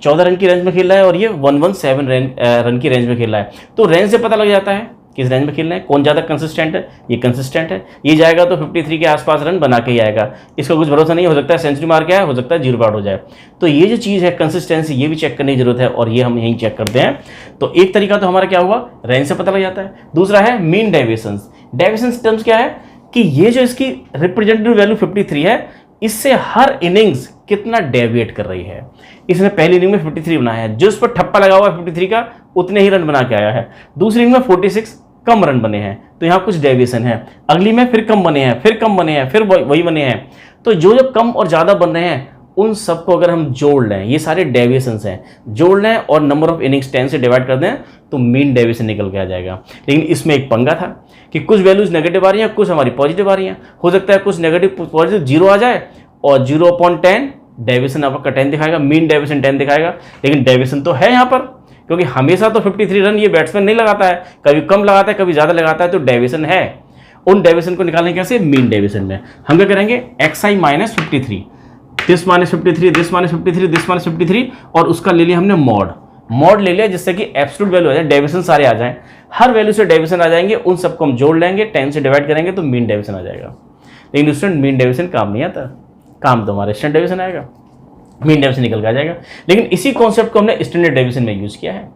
14 रन की रेंज में खेल रहा है, और ये 117 रन की रेंज में खेल रहा है। तो रेंज से पता लग जाता है किस रेंज में खेलना है, कौन ज़्यादा कंसिस्टेंट है। ये कंसिस्टेंट है, ये जाएगा तो 53 के आसपास रन बना के ही आएगा। इसका कुछ भरोसा नहीं, हो सकता है सेंचुरी मार के आए, हो सकता है 0 पर आउट हो जाए। तो ये जो चीज़ है कंसिस्टेंसी, ये भी चेक करने की जरूरत है, और ये हम यहीं चेक करते हैं। तो एक तरीका तो हमारा क्या हुआ, रेंज से पता लग जाता है। दूसरा है मीन डेविएशंस। डेविएशंस टर्म्स क्या है कि ये जो इसकी रिप्रेजेंटेटिव वैल्यू 53 है, इससे हर इनिंग्स कितना डेविएट कर रही है। इसने पहली इनिंग में 53 बनाया है, जो उस पर ठप्पा लगा हुआ है 53 का, उतने ही रन बना के आया है। दूसरी इनिंग में 46 कम रन बने हैं, तो यहाँ कुछ डेविएशन है। अगली में फिर कम बने हैं, फिर कम बने हैं, फिर वही बने हैं। तो जो कम और ज़्यादा बन रहे हैं उन सबको अगर हम जोड़ लें, ये सारे डेविएशंस हैं, जोड़ लें और नंबर ऑफ इनिंग्स 10 से डिवाइड कर दें तो मीन डेविएशन निकल के आ जाएगा। लेकिन इसमें एक पंगा था कि कुछ वैल्यूज नेगेटिव आ रही हैं, कुछ हमारी पॉजिटिव आ रही हैं। हो सकता है कुछ नेगेटिव पॉजिटिव 0 आ जाए और 0/10 डेविएशन आपका 10 दिखाएगा, मीन डेविएशन 10 दिखाएगा। लेकिन डेविएशन तो है यहाँ पर, क्योंकि हमेशा तो 53 रन ये बैट्समैन नहीं लगाता है, कभी कम लगाता है कभी ज़्यादा लगाता है, तो डेविएशन है। उन डेविएशन को निकालने कैसे? मीन डेविएशन में हम क्या करेंगे, xi minus 53, this minus 53, this minus 53, this minus 53, और उसका ले लिया हमने मॉड ले लिया, जिससे कि एब्सोल्यूट वैल्यू आ जाए, डेविएशन सारे आ जाएं, हर वैल्यू से डेविएशन आ जाएंगे, उन सबको हम जोड़ लेंगे, 10 से डिवाइड करेंगे तो मीन डेविएशन आ जाएगा। लेकिन स्टूडेंट मीन डेविएशन काम नहीं आता, काम तो हमारा स्टैंडर्ड डेविएशन आएगा, मीन डेविएशन निकल के आ जाएगा। लेकिन इसी कॉन्सेप्ट को हमने स्टैंडर्ड डेविएशन में यूज किया है,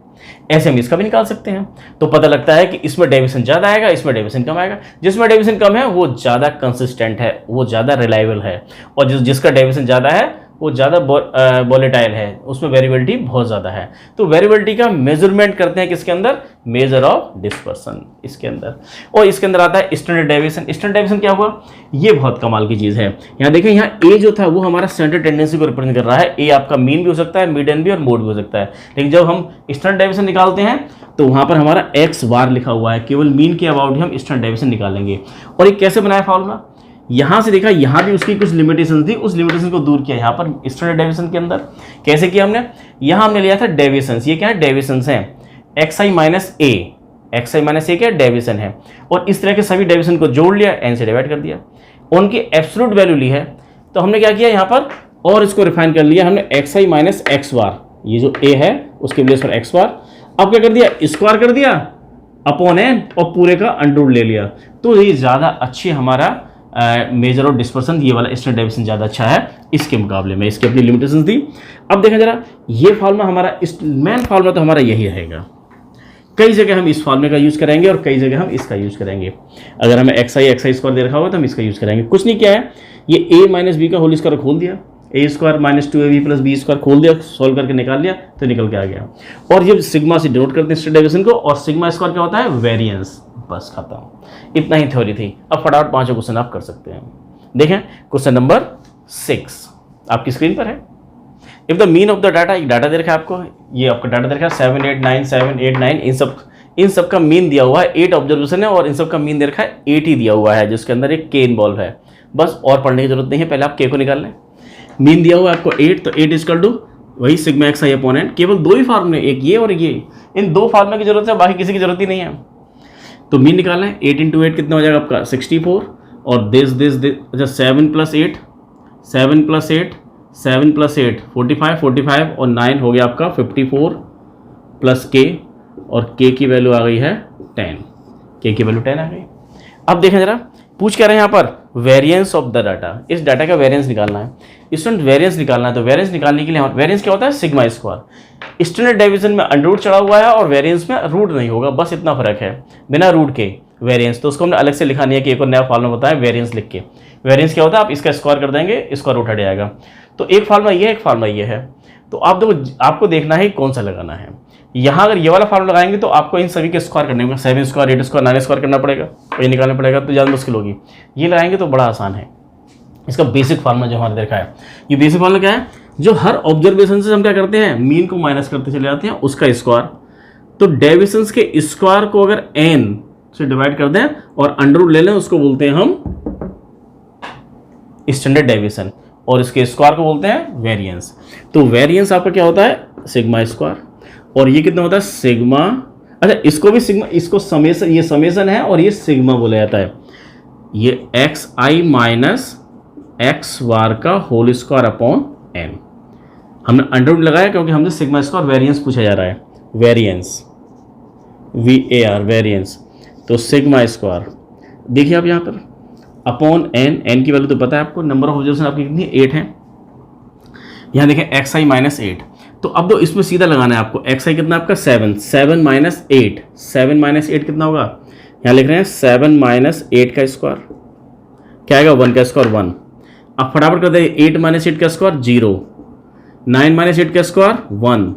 ऐसे हम इसका भी निकाल सकते हैं। तो पता लगता है कि इसमें डेविएशन ज्यादा आएगा, इसमें डेविएशन कम आएगा। जिसमें डेविएशन कम है वो ज्यादा कंसिस्टेंट है, वो ज्यादा रिलायबल है, और जिसका डेविएशन ज्यादा है वो ज़्यादा वॉलेटाइल है, उसमें वेरिएबिलिटी बहुत ज़्यादा है। तो वेरिएबिलिटी का मेजरमेंट करते हैं किसके अंदर, मेजर ऑफ डिस्पर्सन इसके अंदर। और इसके अंदर आता है स्टैंडर्ड डेविएशन। स्टैंडर्ड डेविएशन क्या हुआ, ये बहुत कमाल की चीज़ है। यहाँ देखें, यहाँ ए जो था वो हमारा सेंट्रल टेंडेंसी को रिप्रेजेंट कर रहा है। ए आपका मीन भी हो सकता है, मीडियन भी और मोड भी हो सकता है। लेकिन जब हम स्टैंडर्ड डेविएशन निकालते हैं तो वहाँ पर हमारा एक्स बार लिखा हुआ है, केवल मीन के अबाउट ही हम स्टैंडर्ड डेविएशन निकालेंगे। और ये कैसे बनाया फॉर्मूला, यहाँ से देखा, यहाँ भी उसकी कुछ लिमिटेशन थी, उस लिमिटेशन को दूर किया यहाँ पर स्टैंडर्ड डेविएशन के अंदर। कैसे किया हमने, यहाँ हमने लिया था डेविएशंस, ये क्या है, डेविएशंस हैं, xi माइनस ए, xi माइनस ए क्या डेविएशन है, और इस तरह के सभी डेविएशन को जोड़ लिया, n से डिवाइड कर दिया, उनकी एब्सोल्यूट वैल्यू ली है। तो हमने क्या किया यहाँ पर, और इसको रिफाइन कर लिया हमने, xi माइनस एक्स बार, ये जो a है उसके प्लेस पर x बार, अब क्या कर दिया, स्क्वायर कर दिया अपॉन n, और पूरे का अंडर ले लिया। तो ये ज़्यादा अच्छी हमारा मेजर ऑफ डिस्पर्सन, ये वाला स्टैंडर्ड डेविएशन ज़्यादा अच्छा है इसके मुकाबले में, इसकी अपनी लिमिटेशंस थी। अब देखें जरा, ये फार्मूला हमारा मेन फार्मूला तो हमारा यही रहेगा। कई जगह हम इस फार्मूले का यूज़ करेंगे और कई जगह हम इसका यूज़ करेंगे। अगर हमें xi स्क्वायर दे रखा होगा तो हम इसका यूज़ करेंगे। कुछ नहीं किया है, ये a माइनस बी का होल स्क्वायर खोल दिया, a square minus 2ab plus B square खोल दिया, सॉल्व करके निकाल लिया तो निकल के आ गया। और ये सिग्मा से डिनोट करते हैं स्टैंडर्ड डेविएशन को, और सिग्मा स्क्वायर क्या होता है, वेरिएंस। बस खत्म, इतना ही थ्योरी थी। अब फटाफट 5 क्वेश्चन आप कर सकते हैं। देखें क्वेश्चन नंबर 6 आपकी स्क्रीन पर है। If the mean of the data, एक डाटा दे रखा है आपको, ये आपका डाटा दे रखा है 7 8 9 7 8 9, इन सब का मीन दिया हुआ है, 8 ऑब्जर्वेशन है और इन सब का मीन दे रखा है 8 ही दिया हुआ है, जिसके अंदर एक के इन्वॉल्व है। बस और पढ़ने की जरूरत नहीं है, पहले आप के को निकाल लें। मीन दिया हुआ है आपको 8, तो 8 इक्वल टू वही सिग्मा xi अपॉन n। केवल दो ही फार्मूले, एक ये और ये, इन दो फार्मूले की जरूरत है, बाकी किसी की जरूरत ही नहीं है। तो मीन निकालना है, 8 × 8 कितना हो जाएगा आपका 64, और दिस अच्छा 7 + 8 7 + 8 7 + 8 45 और 9 हो गया आपका 54 प्लस k, और k की वैल्यू आ गई है 10, k की वैल्यू 10 आ गई। अब देखें जरा, पूछ क्या रहे हैं यहाँ पर, वेरिएंस ऑफ द डाटा, इस डाटा का वेरिएंस निकालना है। स्टूडेंट वेरिएंस निकालना है, तो वेरिएंस निकालने के लिए वेरिएंस क्या होता है, सिग्मा स्क्वायर। स्टैंडर्ड डेविएशन में अंडर रूट चढ़ा हुआ है और वेरिएंस में रूट नहीं होगा, बस इतना फर्क है, बिना रूट के वेरिएंस। तो उसको हमने अलग से लिखा नहीं है कि एक और नया फार्मूला बताया वेरिएंस लिख के। वेरिएंस क्या होता है, आप इसका स्क्वायर कर देंगे, स्क्वायर रूट हट जाएगा। तो एक फार्मूला ये है, एक फार्मूला ये है। तो आप देखो, आपको देखना है कौन सा लगाना है। यहाँ अगर ये वाला फार्मूला लगाएंगे तो आपको इन सभी के स्क्वायर करने होंगे, 7 स्क्वायर 8 स्क्वायर 9 स्क्वायर करना पड़ेगा, तो ये निकालना पड़ेगा, तो ज़्यादा मुश्किल होगी। ये लगाएंगे तो बड़ा आसान है। इसका बेसिक फार्मूला जो हमारे देखा है, ये बेसिक फार्मूला क्या है, जो हर ऑब्जर्वेशन से हम क्या करते हैं, मीन को माइनस करते चले जाते हैं, उसका स्क्वायर। तो डेविएशंस के स्क्वायर को अगर n से डिवाइड कर दें और अंडर रूट ले लें, उसको बोलते हैं हम स्टैंडर्ड डेविएशन, और इसके स्क्वायर को बोलते हैं वेरिएंस। तो वेरिएंस आपका क्या होता है, सिग्मा स्क्वायर, और ये कितना होता है, सिग्मा। अच्छा, इसको भी सिग्मा, इसको समेशन, ये समेशन है और ये सिग्मा बोला जाता है। ये xi माइनस एक्स बार का होल स्क्वायर अपॉन n, हमने अंडर रूट लगाया क्योंकि हमसे सिग्मा स्क्वायर वेरिएंस पूछा जा रहा है, वेरिएंस VAR वेरिएंस। तो सिग्मा स्क्वायर देखिए आप यहाँ पर अपॉन n की वैल्यू तो पता है आपको, नंबर ऑफ ऑब्जर्वेशन आपकी कितनी 8 है। यहाँ देखें xi माइनस 8, तो अब तो इसमें सीधा लगाना है आपको, xi कितना आपका 7, 7 माइनस 8, 7 माइनस 8 कितना होगा, यहाँ लिख रहे हैं 7 माइनस 8 का स्क्वायर, क्या आएगा 1 का स्क्वायर 1। अब फटाफट कर दें, 8 माइनस 8 का स्क्वायर 0, 9 माइनस 8 का स्क्वायर 1,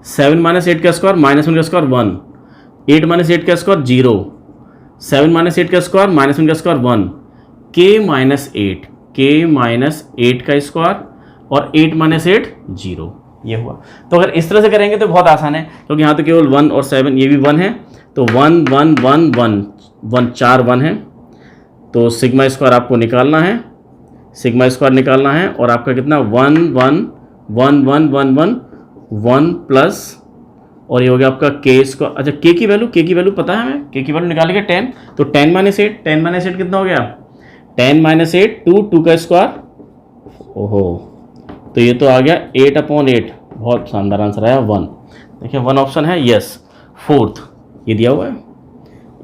7 माइनस 8 का स्क्वायर -1 का स्क्वायर 1, 8 माइनस 8 का स्क्वायर 0, 7 माइनस 8 का स्क्वायर -1 का स्क्वायर 1, k माइनस 8 का स्क्वायर, और 8 माइनस 8 0, ये हुआ। तो अगर इस तरह से करेंगे तो बहुत आसान है, क्योंकि यहाँ तो केवल 1 और 7, ये भी 1 है, तो 1 1 1 1 1 4 1 है, तो सिग्मा स्क्वायर आपको निकालना है, सिग्मा स्क्वायर निकालना है, और आपका कितना 1 1 1 1 1 1 1 प्लस, और ये हो गया आपका के स्क्वायर। अच्छा के की वैल्यू पता है हमें, के की वैल्यू निकालेंगे 10, तो 10 माइनस 8, 10 माइनस 8 कितना हो गया 10 माइनस 8 2 का स्क्वायर, ओहो, तो ये तो आ गया 8/8, बहुत शानदार आंसर आया 1। देखिए 1 ऑप्शन है, यस। फोर्थ ये दिया हुआ है,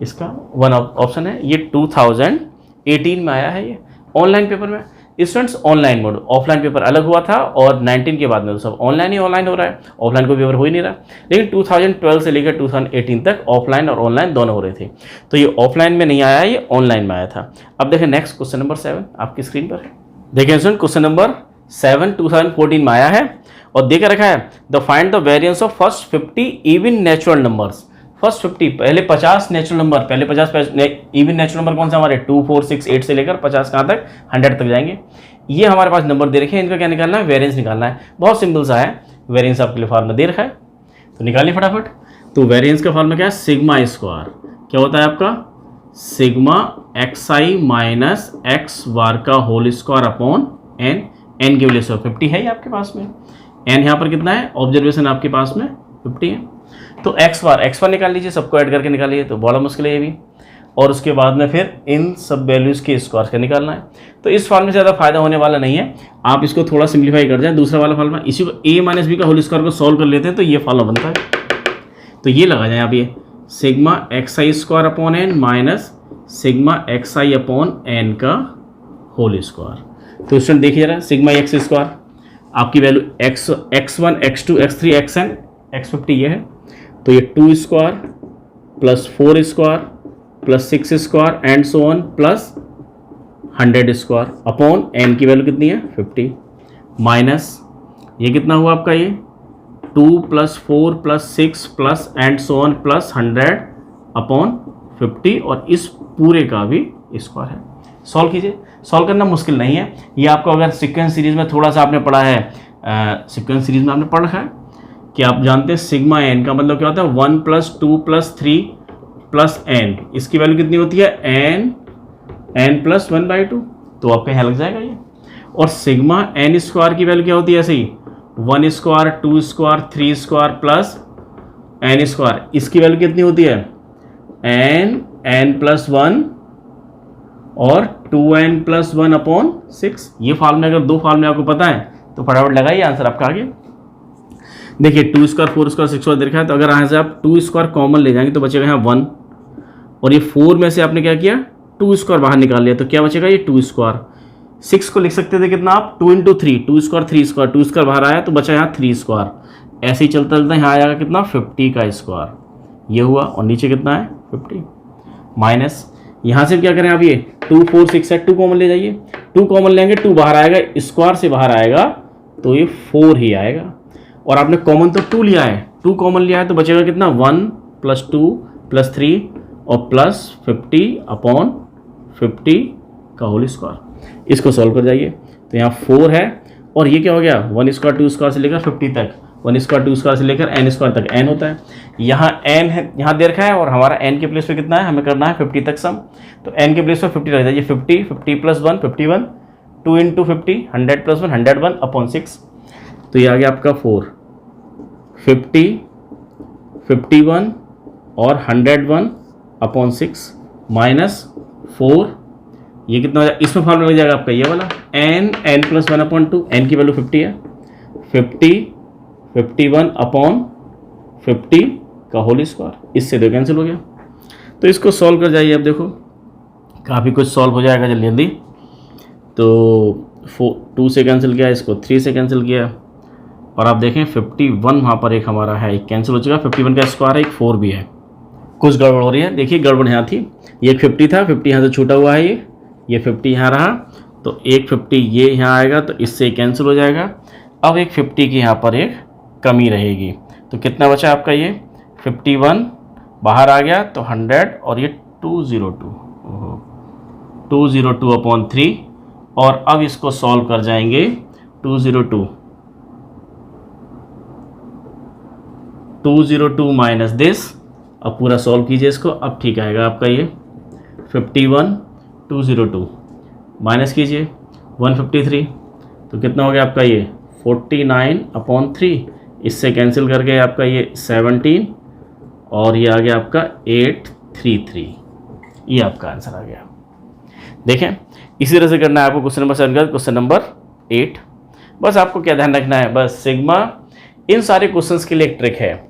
इसका 1 ऑप्शन है, ये 2018 में आया है, ये ऑनलाइन पेपर में। Students online mode, offline paper अलग हुआ था, और 19 के बाद में तो सब ऑनलाइन ही ऑनलाइन हो रहा है, ऑफलाइन कोई पेपर हो ही नहीं रहा। लेकिन 2012 से लेकर 2018 तक ऑफलाइन और ऑनलाइन दोनों हो रहे थे, तो ये ऑफलाइन में नहीं आया, ये ऑनलाइन में आया था। अब देखें नेक्स्ट क्वेश्चन नंबर 7 आपकी स्क्रीन पर है। देखिए स्टूडेंट क्वेश्चन नंबर 7 2014 में आया है, और देकर रखा है the find the variance of first 50 even natural numbers. First 50, पहले 50 नेचुरल नंबर, पहले 50 इवन नेचुरल नंबर कौन सा हमारे 2 4 6 8 से लेकर 50 कहाँ तक 100 तक जाएंगे। ये हमारे पास नंबर दे रखे हैं, इनका क्या निकालना है, वेरिएंस निकालना है। बहुत सिंपल सा है, वेरिएंस आपके लिए फार्मूला दे रखा है, तो निकालिए फटाफट। तो वेरिएंस का फार्मूला क्या है, सिग्मा स्क्वायर क्या होता है आपका, sigma xi minus X bar का whole square upon N, N की वैल्यू 50 है ये आपके पास में, एन यहाँ पर कितना है, ऑब्जर्वेशन आपके पास में 50 है। तो एक्स बार निकाल लीजिए, सबको ऐड करके निकालिए, तो बड़ा मुश्किल है ये भी, और उसके बाद में फिर इन सब वैल्यूज़ के स्क्वायर का निकालना है। तो इस फॉर्म में ज़्यादा फायदा होने वाला नहीं है, आप इसको थोड़ा सिंप्लीफाई कर जाए, दूसरा वाला फॉर्मूला, इसी को a माइनस बी का होल स्क्वायर को सॉल्व कर लेते हैं, तो ये फॉर्मूला बनता है। तो ये लगा जाए आप, ये sigma xi square upon N minus sigma xi upon N का होल स्क्वायर। तो स्टूडेंट देखिए जरा, सिग्मा x स्क्वायर आपकी value x1 x2 x3 xn x50 ये है, तो ये 2 square plus 4 square plus 6 square and so on plus 100 square upon N की वैल्यू कितनी है 50, माइनस ये कितना हुआ आपका, ये 2 plus 4 plus 6 plus and so on plus 100 upon 50, और इस पूरे का भी स्क्वायर है। सॉल्व कीजिए, सॉल्व करना मुश्किल नहीं है, ये आपको अगर सीक्वेंस सीरीज में थोड़ा सा आपने पढ़ा है, सीक्वेंस सीरीज में आपने पढ़ रखा है कि आप जानते हैं सिग्मा एन का मतलब क्या होता है 1 प्लस 2 प्लस 3 प्लस एन, इसकी वैल्यू कितनी होती है एन प्लस 1/2, तो आपका यहाँ लग जाएगा ये। और सिग्मा एन स्क्वायर की वैल्यू क्या होती है, ऐसे ही 1 square 2 square 3 square plus N square, इसकी वैल्यू कितनी होती है एन प्लस 1 और 2n प्लस 1 अपॉन 6। ये फॉर्मूला अगर दो फॉर्मूले आपको पता है तो फटाफट लगाइए, आंसर आपका आ गया। देखिए 2 स्क्वायर 4 स्क्वायर 6 स्क्वायर देखा है, तो अगर यहाँ से आप 2 स्क्वायर कॉमन ले जाएंगे तो बचेगा यहाँ 1, और ये 4 में से आपने क्या किया 2 स्क्वायर बाहर निकाल लिया, तो क्या बचेगा ये 2 स्क्वायर। 6 को लिख सकते थे कितना आप 2 × 3, 2 स्क्वायर 3 स्क्वायर, 2 स्क्वायर बाहर आया तो बचा यहाँ 3 स्क्वायर, ऐसे ही चलता चलता यहाँ आ जाएगा कितना 50 का स्क्वायर, ये हुआ, और नीचे कितना है 50, माइनस यहाँ से क्या करें आप, ये 2 4 6 है, 2 कॉमन ले जाइए, 2 कॉमन लेंगे 2 बाहर आएगा, स्क्वायर से बाहर आएगा तो ये 4 ही आएगा, और आपने कॉमन तो 2 लिया है, 2 कॉमन लिया है तो बचेगा कितना 1 प्लस 2 प्लस 3 और प्लस 50 अपॉन 50 का होल स्क्वायर। इसको सॉल्व कर जाइए, तो यहाँ 4 है, और ये क्या हो गया 1 स्क्वायर 2 स्क्वायर से लेकर 50 तक, 1 स्क्वायर 2 स्क्वायर से लेकर एन स्क्वायर तक n होता है, यहाँ n है, यहाँ दे रखा है, और हमारा n के प्लेस पे कितना है, हमें करना है 50 तक सम, तो n के प्लेस पे 50 रख जाइए, 50 50 प्लस 1 51, 2 × 50 100 प्लस 1 101 अपॉन 6, तो ये आ गया आपका 4 50 51 और 101 अपॉन 6 माइनस 4, ये कितना हो जाएगा, इसमें फॉर्मूला लग जाएगा आपका ये वाला n प्लस 1 अपॉन 2, n की वैल्यू 50 है, 50 51 अपॉन 50 का होल स्क्वायर, इससे 2 कैंसिल हो गया। तो इसको सॉल्व कर जाइए, अब देखो काफ़ी कुछ सॉल्व हो जाएगा जल्दी जल्दी। तो 2 से कैंसिल किया, इसको 3 से कैंसिल किया, और आप देखें 51 वहाँ पर एक हमारा है, एक कैंसिल हो चुका, 51 का स्क्वायर है, एक 4 भी है, कुछ गड़बड़ हो रही है। देखिए गड़बड़ यहाँ थी, ये 50 था, 50 यहाँ से छूटा हुआ है, ये 50 यहाँ रहा, तो एक 50 ये यहाँ आएगा, तो इससे कैंसिल हो जाएगा। अब एक 50 की यहाँ पर एक कमी रहेगी, तो कितना बचा आपका, ये 51 बाहर आ गया तो 100, और ये 202 अपॉन 3, और अब इसको सॉल्व कर जाएंगे 202 माइनस दिस। अब पूरा सॉल्व कीजिए इसको। अब ठीक आएगा आपका ये 51 202 माइनस कीजिए 153, तो कितना हो गया आपका ये 49/3। इससे कैंसिल करके आपका ये 17 और ये आ गया आपका 833। ये आपका आंसर आ गया। देखें इसी तरह से करना है आपको क्वेश्चन नंबर 7 का क्वेश्चन नंबर 8। बस आपको क्या ध्यान रखना है, बस सिग्मा, इन सारे क्वेश्चंस के लिए एक ट्रिक है,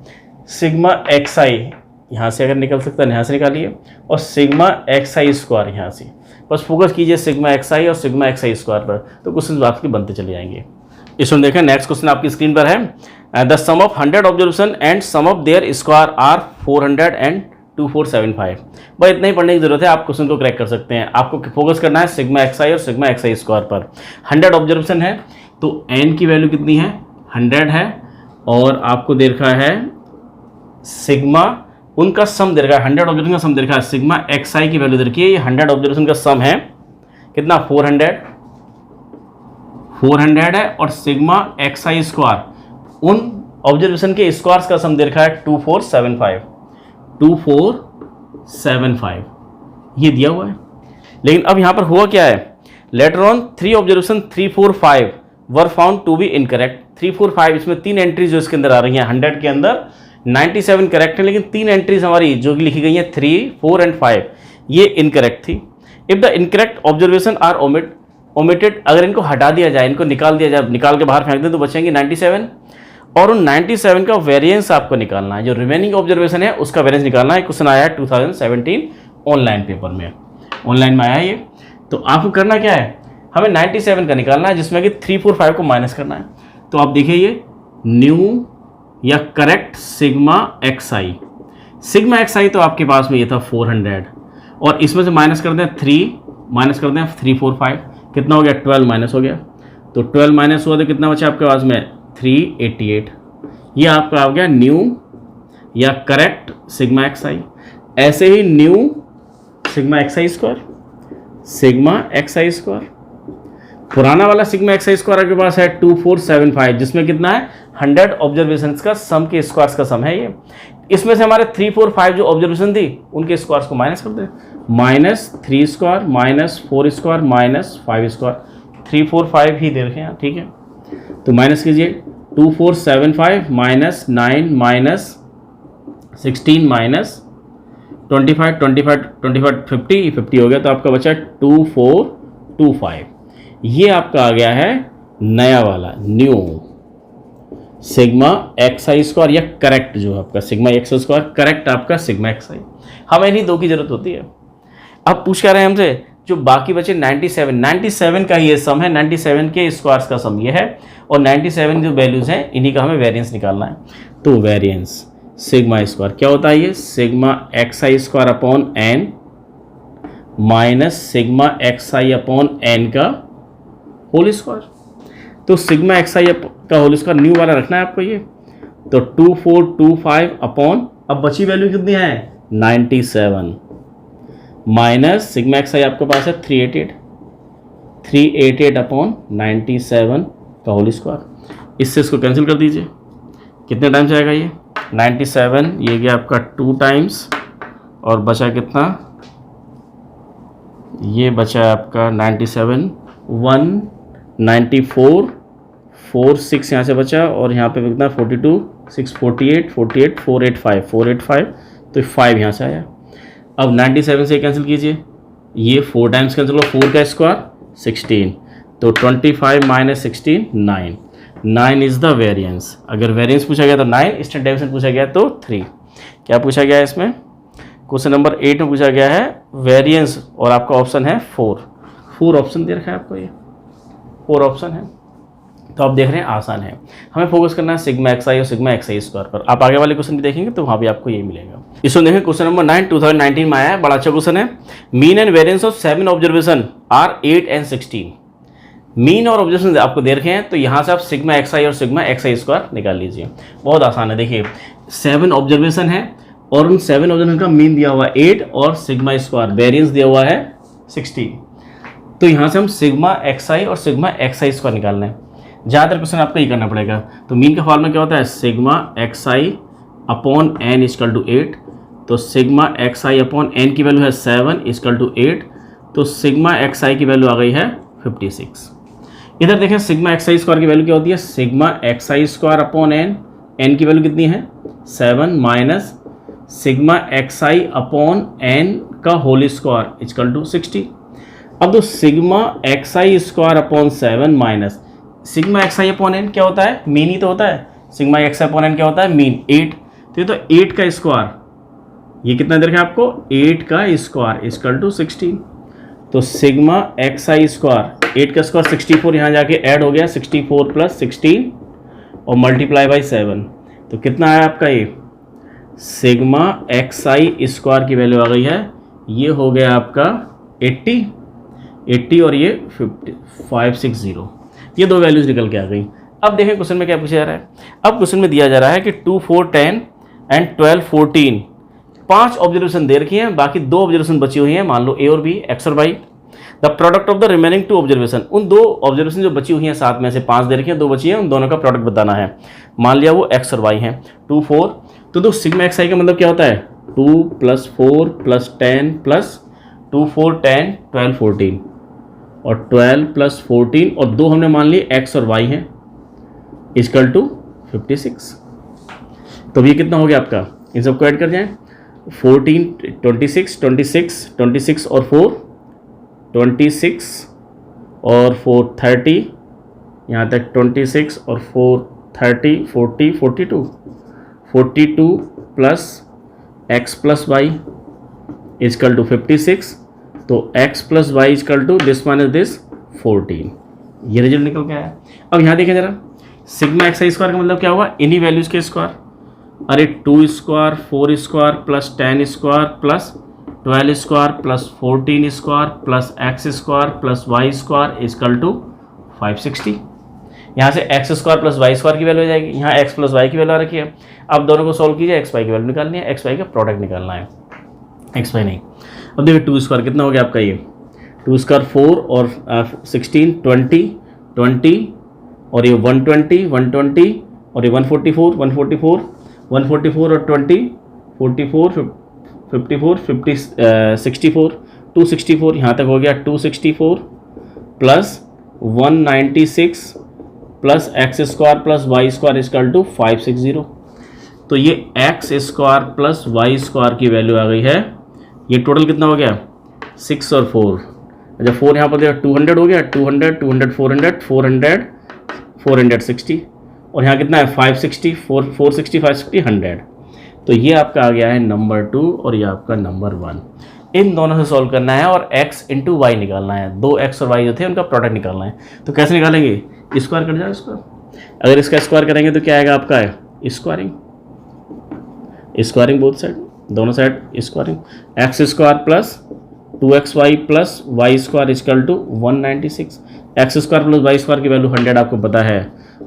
सिग्मा एक्स आई यहाँ से अगर निकल सकता है यहाँ से निकालिए, और सिग्मा एक्स आई स्क्वायर यहाँ से। बस फोकस कीजिए सिग्मा एक्स आई और सिग्मा एक्स आई स्क्वायर पर, तो क्वेश्चन आपके बनते चले जाएंगे। इसमें देखें नेक्स्ट क्वेश्चन आपकी स्क्रीन पर है, the sum of 100 observation and sum of their square are 400 and 2475। बस इतना ही पढ़ने की जरूरत है, आप क्वेश्चन को क्रैक कर सकते हैं। आपको फोकस करना है सिग्मा एक्स आई और सिग्मा एक्स आई स्क्वायर पर। 100 ऑब्जर्वेशन है तो n की वैल्यू कितनी है 100 है, और आपको दे रखा है सिग्मा, उनका सम दे रखा है, 100 ऑब्जर्वेशन का सम दे रखा है, सिग्मा एक्स आई की वैल्यू दे रखी है, ये 100 ऑब्जर्वेशन का सम है कितना 400 है, और सिग्मा एक्स आई स्क्वायर उन ऑब्जर्वेशन के स्क्वायर्स का सम दे रखा है 2475 ये दिया हुआ है। लेकिन अब यहाँ पर हुआ क्या है, later on 3 observation 3, 4, 5 were found to be incorrect. 3, 4, 5 इसमें 3 एंट्रीज जो इसके अंदर आ रही हैं 100 के अंदर 97 करेक्ट है, लेकिन 3 एंट्रीज हमारी जो कि लिखी गई हैं 3, 4 एंड 5 ये इनकरेक्ट थी। If the incorrect observation are omitted, अगर इनको हटा दिया जाए, इनको निकाल दिया जाए, निकाल के बाहर फेंक दें तो बचेंगे 97, और उन 97 का वेरिएंस आपको निकालना है, जो रिमेनिंग ऑब्जर्वेशन है उसका वेरिएंस निकालना है। क्वेश्चन आया है 2017 ऑनलाइन पेपर में, ऑनलाइन में आया है ये। तो आपको करना क्या है, हमें 97 का निकालना है, जिसमें कि 3, 4, 5 को माइनस करना है। तो आप देखिए ये न्यू या करेक्ट सिग्मा एक्स आई, सिग्मा एक्स आई तो आपके पास में ये था 400, और इसमें से माइनस करते हैं 3, माइनस करते हैं 3, 4, 5, कितना हो गया 12 माइनस हो गया, तो 12 माइनस हुआ तो कितना बचा आपके पास में 388। ये आपका आ गया न्यू या करेक्ट सिग्मा एक्स आई। ऐसे ही new sigma X I square, sigma X I square, पुराना वाला सिग्मा एक्स आई स्क्वायर आपके पास है 2475, जिसमें कितना है 100 ऑब्जर्वेशंस का सम के स्क्वायर्स का सम है ये। इसमें से हमारे 3, 4, 5 जो ऑब्जर्वेशन थी उनके स्क्वायर्स को माइनस कर दे, -3 स्क्वायर, -4 स्क्वायर, -5 स्क्वायर, 3, 4, 5 ही दे रखे हैं, ठीक है। तो माइनस कीजिए 2475 -9 -16 -25 50 हो गया, तो आपका बचा 2425। ये आपका आ गया है नया वाला new sigma X I square या करेक्ट, जो आपका सिग्मा एक्स स्क्वायर करेक्ट आपका सिग्मा एक्स आई। हमें इन्हीं दो की जरूरत होती है। अब पूछ क्या रहे हैं हमसे, जो बाकी बचे 97 का ये सम है, 97 के स्क्वायर्स का सम ये है, और 97 जो वैल्यूज हैं इन्हीं का हमें वेरिएंस निकालना है। तो वेरिएंस सिग्मा स्क्वायर क्या होता है, ये sigma X I square upon N minus sigma X I upon N का होल स्क्वायर। तो सिग्मा एक्स आई का होल स्क्वायर न्यू वाला रखना है आपको ये, तो 2425 अपॉन, अब बची वैल्यू कितनी है 97 माइनस सिग्मा एक्स आई आपके पास है 388 अपॉन 97 का होल स्क्वायर। इससे इसको कैंसिल कर दीजिए, कितने टाइम्स आएगा ये 97, ये गया आपका 2 टाइम्स, और बचा कितना, ये बचा आपका 97 194 46 यहाँ से बचा, और यहाँ पे कितना 42 6 48 485 तो 5 यहाँ से आया। अब 97 से कैंसिल कीजिए, ये 4 टाइम्स कैंसिल हो, 4 का स्क्वायर 16, तो 25 माइनस 16 9 इज़ द वेरिएंस। अगर वेरिएंस पूछा गया तो 9, स्टैंडर्ड डेविएशन पूछा गया तो 3। क्या पूछा गया है इसमें, क्वेश्चन नंबर 8 में पूछा गया है वेरिएंस, और आपका ऑप्शन है 4 ऑप्शन दे रखा है आपको, ये 4 ऑप्शन है। तो आप देख रहे हैं आसान है। हमें फोकस करना है सिग्मा एक्स आई और सिग्मा एक्स आई स्क्वायर पर। आप आगे वाले क्वेश्चन भी देखेंगे तो वहाँ भी आपको ये मिलेगा। इसमें देखें क्वेश्चन नंबर 9 2019 में आया है, बड़ा अच्छा क्वेश्चन है। Mean and variance of 7 observation are 8 and 16। Mean और ऑब्जर्वेशन आपको दे रखे हैं, तो यहाँ से आप सिग्मा एक्स आई और सिग्मा एक्स आई स्क्वायर निकाल लीजिए। बहुत आसान है, देखिए 7 ऑब्जर्वेशन है और उन 7 ऑब्जर्वेशन का मीन दिया हुआ है 8 और सिग्मा स्क्वायर वेरिएंस दिया हुआ है 16। तो यहाँ से हम सिग्मा एक्स आई और सिग्मा एक्स आई स्क्वायर निकालना है। ज़्यादातर क्वेश्चन आपको ये करना पड़ेगा। तो मीन का फॉर्मूला क्या होता है, sigma X I upon N equal to 8। तो sigma X I upon N की वैल्यू है 7 इजकल टू 8, तो सिग्मा एक्स आई की वैल्यू आ गई है 56। इधर देखें सिग्मा एक्स आई स्क्वायर की वैल्यू क्या होती है, sigma X I square upon N, N की वैल्यू कितनी है 7 minus sigma X I upon N का होल स्क्वायर इजकल टू 60। अब तो sigma X I square upon 7 minus sigma X I upon N क्या होता है, मीन ही तो होता है। Sigma X I upon N क्या होता है, मीन 8। तो ये तो 8 का स्क्वायर, ये कितना दे रखा है आपको 8 का स्क्वायर इजकल टू 16। तो सिग्मा एक्स आई स्क्वायर 8 का स्क्वायर 64, यहाँ जाके ऐड हो गया 64 प्लस 16 और मल्टीप्लाई बाई 7। तो कितना है आपका ये सिग्मा एक्स आई स्क्वायर की वैल्यू आ गई है, ये हो गया आपका 80 और ये 560, ये दो वैल्यूज निकल के आ गई। अब देखें क्वेश्चन में क्या पूछा जा रहा है। अब क्वेश्चन में दिया जा रहा है कि 2, 4, 10 एंड 12, 14 5 ऑब्जर्वेशन दे रखी हैं, बाकी 2 ऑब्जर्वेशन बची हुई हैं, मान लो ए और बी, एक्स और Y. The product of the remaining 2 observation, उन 2 ऑब्जर्वेशन जो बची हुई हैं 7 में से 5 दे रखी हैं, 2 बची हैं, उन दोनों का प्रोडक्ट बताना है। मान लिया वो एक्स और वाई हैं 2, 4। तो सिग्मा एक्स आई का मतलब क्या होता है 2 + 4 + 10 + 2, 4, 10, 12, 14 और 12 + 14 और 2 हमने मान लिए एक्स और वाई हैं इजकल टू 56। तो ये कितना हो गया आपका, इन सबको ऐड कर जाएं 14, 26 और 4 26 और 4 30, यहाँ तक 26 और 4 30 40 42 plus x plus Y equal to 56। तो x plus Y equal to this minus this 14, ये रिजल्ट निकल के आया। अब यहाँ देखें जरा, सिग्मा एक्स आई स्क्वायर का मतलब क्या हुआ, इन्हीं वैल्यूज के स्क्वायर। अरे 2 square 4 square plus 10 square plus 12 square plus 14 square plus X square plus Y square equal to 560। यहाँ से X square plus Y square की वैल्यू हो जाएगी, यहाँ एक्स प्लस वाई की वैल्यू आ रखी है। अब दोनों को सॉल्व कीजिए, एक्स वाई की वैल्यू निकालनी है, एक्स वाई का प्रोडक्ट निकालना है, एक्स वाई नहीं। अब देखिए 2 स्क्वायर कितना हो गया आपका, ये 2 स्क्वायर 4 और 16 20 और ये 120 और ये 144 और 20 44 54 64 264, यहाँ तक हो गया 264 plus 196 plus X square plus Y square equal to 560। तो ये X square plus Y square की वैल्यू आ गई है, ये टोटल कितना हो गया 6 और 4। अच्छा 4 यहाँ पर 200 हो गया, 200 460 और यहाँ कितना है 560 460 560 100। तो ये आपका आ गया है नंबर 2 और ये आपका नंबर 1। इन दोनों से सॉल्व करना है और x इंटू वाई निकालना है, 2 x और y जो थे उनका प्रोडक्ट निकालना है। तो कैसे निकालेंगे, स्क्वायर कर जाए इसको, अगर इसका स्क्वायर करेंगे तो क्या आएगा आपका है स्क्वायरिंग बोथ साइड, दोनों side squaring, X square plus 2xy plus Y square equal to 196। X square plus Y square की वैल्यू 100 आपको पता है,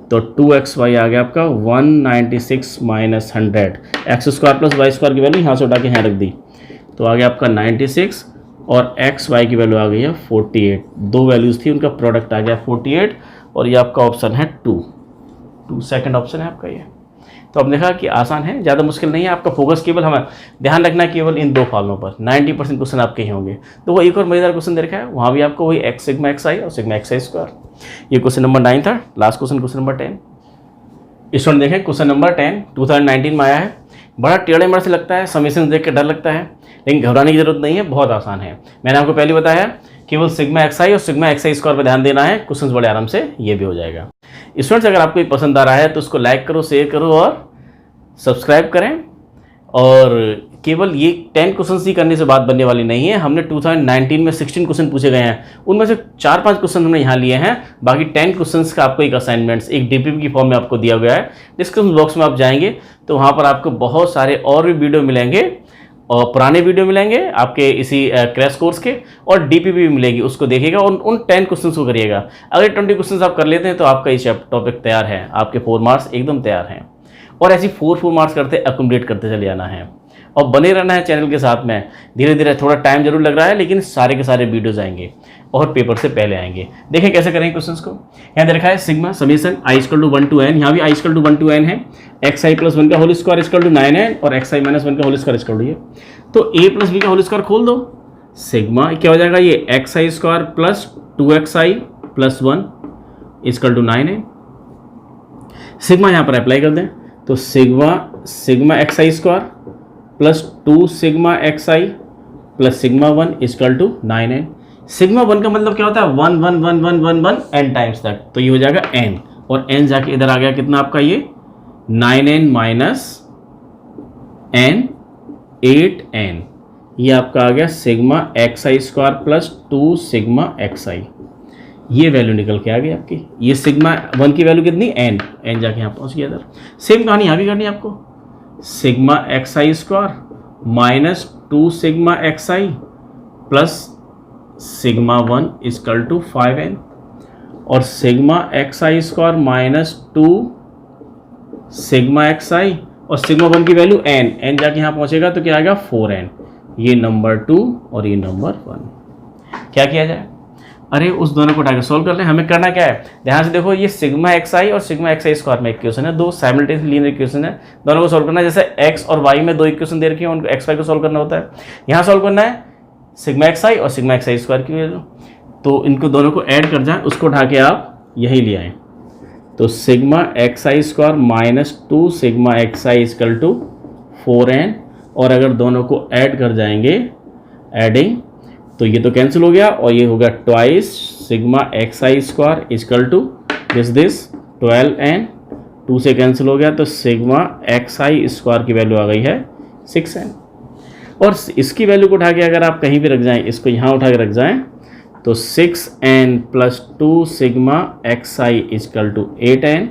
तो 2xy आ गया आपका 196 minus 100। X square plus Y square की वैल्यू यहाँ से उठा के यहाँ रख दी, तो आ गया आपका 96 और एक्स वाई की वैल्यू आ गई है 48। 2 वैल्यूज़ थी, उनका प्रोडक्ट आ गया 48 और ये आपका ऑप्शन है 2 सेकंड ऑप्शन है आपका ये। तो अब देखा कि आसान है, ज़्यादा मुश्किल नहीं है। आपका फोकस केवल हमें ध्यान रखना है केवल इन 2 फॉर्मूलों पर, 90% क्वेश्चन आपके ही होंगे। तो वो एक और मज़ेदार क्वेश्चन दे रखा है, वहाँ भी आपको वही एक्स सिग्मा एक्स आई और सिग्मा एक्स आई स्क्वायर। ये क्वेश्चन नंबर 9 था, लास्ट क्वेश्चन नंबर 10। स्टूडेंट देखें क्वेश्चन नंबर 10 2019 में आया है। बड़ा टेढ़े मेढ़े से लगता है, समीशन देख के डर लगता है, लेकिन घबराने की जरूरत नहीं है, बहुत आसान है। मैंने आपको पहले बताया केवल सिग्मा एक्स आई और सिग्मा एक्स आई स्क्वायर पर ध्यान देना है, क्वेश्चंस बड़े आराम से ये भी हो जाएगा। स्टूडेंट्स अगर आपको ये पसंद आ रहा है तो उसको लाइक करो, शेयर करो और सब्सक्राइब करें। और केवल ये 10 क्वेश्चन ही करने से बात बनने वाली नहीं है। हमने 2019 में 16 क्वेश्चन पूछे गए हैं, उनमें से 4-5 क्वेश्चन हमने यहाँ लिए हैं, बाकी 10 क्वेश्चन का आपको एक असाइनमेंट्स एक डीपीपी की फॉर्म में आपको दिया गया है। डिस्क्रिप्शन बॉक्स में आप जाएंगे तो वहाँ पर आपको बहुत सारे और भी वीडियो मिलेंगे और पुराने वीडियो मिलेंगे आपके इसी क्रैश कोर्स के, और डीपीपी भी मिलेगी, उसको देखिएगा और उन 10 क्वेश्चन को करिएगा। अगर 20 क्वेश्चन आप कर लेते हैं तो आपका ये टॉपिक तैयार है, आपके 4 मार्क्स एकदम तैयार हैं। और ऐसी 4 मार्क्स करते अकोमोडेट करते चले जाना है और बने रहना है चैनल के साथ में। धीरे धीरे थोड़ा टाइम जरूर लग रहा है, लेकिन सारे के सारे वीडियोज़ आएंगे। और पेपर से पहले आएंगे। देखें कैसे करेंगे क्वेश्चंस को। यहाँ दे रखा है sigma summation i equal to 1 to n, यहाँ भी i equal to 1 to n है, xi प्लस 1 का whole square equal to 9n और xi माइनस 1 का होल स्क्वायर इक्वल टू ये। तो a प्लस b का होल स्क्वायर खोल दो, सिग्मा क्या हो जाएगा ये xi square plus 2xi plus 1 equal to 9n। Sigma यहाँ पर अप्लाई कर दें तो sigma xi square plus 2 sigma xi plus sigma 1 equal to 9n। Sigma 1 का मतलब क्या होता है 1 1 1 1 1 1 n टाइम्स तक, तो ये हो जाएगा n और n जाके इधर आ गया कितना आपका ये 9n माइनस n 8n, ये आपका आ गया sigma xi square plus 2 sigma xi, ये वैल्यू निकल के आ गई आपकी। ये सिग्मा 1 की वैल्यू कितनी n जाके यहाँ पहुँच गया इधर। सेम कहानी यहाँ भी करनी है आपको, sigma xi square minus 2 sigma xi plus sigma 1 equal to 5n और sigma xi square minus 2 sigma xi और सिग्मा 1 की वैल्यू n जाके यहाँ पहुँचेगा तो क्या आएगा 4n, ये नंबर 2 और ये नंबर 1। क्या किया जाए, अरे उस दोनों को उठा के सॉल्व कर लें। हमें करना क्या है, ध्यान से देखो, ये सिग्मा xi और सिग्मा xi स्क्वायर में इक्वेशन है, दो साइमल्टेनियस लीनियर इक्वेशन है, दोनों को सॉल्व करना है। जैसे x और y में दो इक्वेशन दे रखी है, उनको xy को सॉल्व करना होता है, यहाँ सॉल्व करना है सिग्मा xi और सिग्मा xi स्क्वायर की वैल्यू, तो इनको दोनों को ऐड कर जाए, उसको उठा के आप यही ले आए, तो sigma xi square minus 2 sigma xi equal to 4n, और अगर दोनों को ऐड कर जाएंगे एडिंग तो ये तो कैंसिल हो गया और ये होगा twice sigma xi square equal to this 12n, 2 से कैंसिल हो गया तो सिग्मा xi स्क्वायर की वैल्यू आ गई है 6n। और इसकी वैल्यू को उठा के अगर आप कहीं भी रख जाएं, इसको यहाँ उठा के रख जाएं तो 6n plus 2 sigma xi equal to 8n,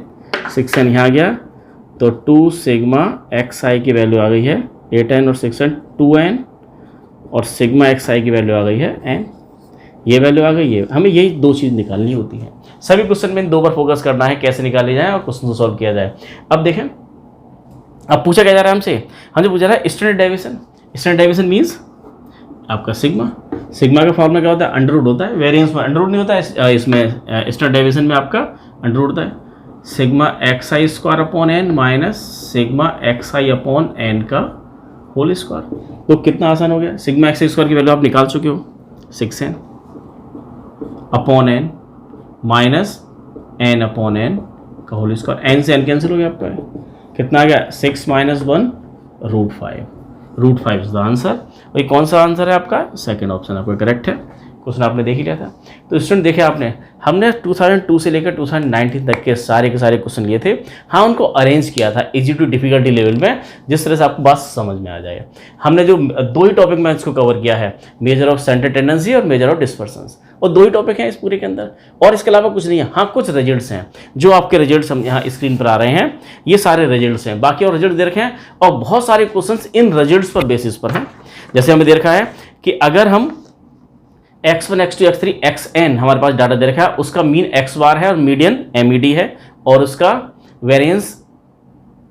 6n यहाँ गया तो 2 सिग्मा xi की वैल्यू आ गई है 8n और 6n 2n और सिग्मा xi की वैल्यू आ गई है n, ये वैल्यू आ गई है। हमें यही दो चीज़ निकालनी होती है। सभी क्वेश्चन में इन दो बार फोकस करना है, कैसे निकाले जाए और क्वेश्चन को सॉल्व किया जाए। अब देखें, अब पूछा क्या जा रहा है हमसे, हमसे पूछा रहा है standard deviation. Standard deviation means आपका सिग्मा का फॉर्मूला क्या होता है, अंडर रूट होता है, वेरिएंस में अंडर रूट नहीं होता है, इसमें स्टैंडर्ड डेविएशन में आपका अंडर रूट होता है sigma xi square upon n minus sigma xi upon n का होल स्क्वायर। तो कितना आसान हो गया, सिग्मा xi स्क्वायर की वैल्यू आप निकाल चुके हो 6n upon n minus n upon n का होल स्क्वायर, n से n कैंसिल हो गया आपका, कितना आ गया 6 minus 1 root 5 is the answer. वही कौन सा आंसर है आपका, सेकंड ऑप्शन आपका करेक्ट है। क्वेश्चन आपने देख ही लिया था। तो स्टूडेंट देखे आपने, हमने 2002 से लेकर 2019 तक के सारे क्वेश्चन लिए थे। हाँ, उनको अरेंज किया था इजी टू डिफिकल्टी लेवल में, जिस तरह से आपको बात समझ में आ जाए। हमने जो दो ही टॉपिक में इसको कवर किया है, मेजर ऑफ सेंटर टेंडेंसी और मेजर ऑफ डिस्पर्सन्स, और दो ही टॉपिक हैं इस पूरे के अंदर, और इसके अलावा कुछ नहीं है। हाँ, कुछ रिजल्ट्स हैं, जो आपके रिजल्ट्स हम यहाँ स्क्रीन पर आ रहे हैं, ये सारे रिजल्ट्स हैं। बाकी और रिजल्ट दे रखे हैं, और बहुत सारे क्वेश्चंस इन रिजल्ट्स पर बेसिस पर हैं। जैसे हमें दे रखा है कि अगर हम x1 x2 x3 xn हमारे पास डाटा दे रखा है, उसका मीन x बार है और मीडियन MED है, और उसका वेरिएंस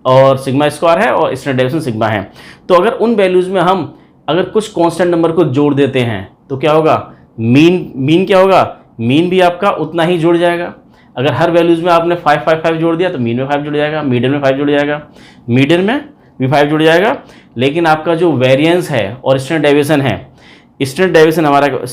और सिग्मा स्क्वायर है और स्टैंडर्ड डेविएशन सिग्मा है। तो अगर उन वैल्यूज में हम अगर कुछ कांस्टेंट नंबर को जोड़ देते हैं तो क्या होगा, मीन क्या होगा, मीन भी आपका उतना ही जुड़ जाएगा। अगर हर वैल्यूज में आपने 5 5 5 जोड़ दिया तो मीन में 5 जुड़ जाएगा, मीडियन में 5 जुड़ जाएगा, मीडियन में भी 5 जुड़ जाएगा। लेकिन आपका जो वेरिएंस है और स्टैंडर्ड डेविएशन है, स्टैंडर्ड डेविएशन हमारा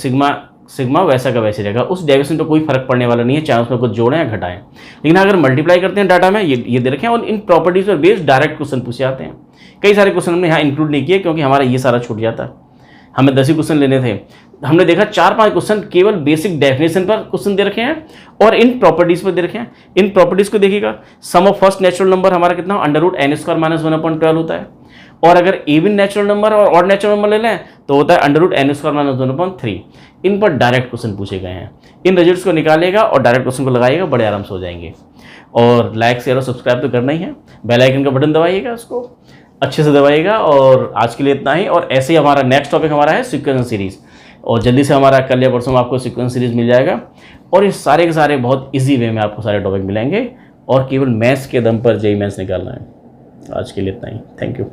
सिग्मा वैसा का वैसे रहेगा, उस डेविएशन पे कोई फर्क पड़ने वाला नहीं है, चाहे उसमें कुछ जोड़ें या घटाएं। लेकिन अगर मल्टीप्लाई करते हैं डाटा में, ये दे रखे हैं, और इन प्रॉपर्टीज पर बेस्ड डायरेक्ट क्वेश्चन पूछे जाते हैं। कई सारे क्वेश्चन हमने यहाँ इंक्लूड नहीं किए क्योंकि हमारा ये सारा छूट जाता है। हमें 10 ही क्वेश्चन लेने थे, हमने देखा 4-5 क्वेश्चन केवल बेसिक डेफिनेशन पर क्वेश्चन दे रखे हैं और इन प्रॉपर्टीज पर दे रखे हैं। इन प्रॉपर्टीज को देखिएगा, सम ऑफ फर्स्ट नेचुरल नंबर हमारा कितना √n² माइनस 1/12 होता है, और अगर इवन नेचुरल नंबर और ऑड नेचुरल नंबर ले लें तो होता है √n² माइनस 1/3। इन पर डायरेक्ट क्वेश्चन पूछे गए हैं। इन रिजल्ट्स को निकालेगा और डायरेक्ट क्वेश्चन को लगाइएगा, बड़े आराम से हो जाएंगे। और लाइक शेयर और सब्सक्राइब तो करना ही है, बेल आइकन का बटन दबाइएगा, उसको अच्छे से दबाइएगा। और आज के लिए इतना ही। और ऐसे ही हमारा नेक्स्ट टॉपिक हमारा है सीक्वेंस सीरीज़, और जल्दी से हमारा कल या परसों में आपको सीक्वेंस सीरीज़ मिल जाएगा। और ये सारे के सारे बहुत ईजी वे में आपको सारे टॉपिक मिलेंगे, और केवल मैथ्स के दम पर जेईई मेंस निकालना है। आज के लिए इतना ही, थैंक यू।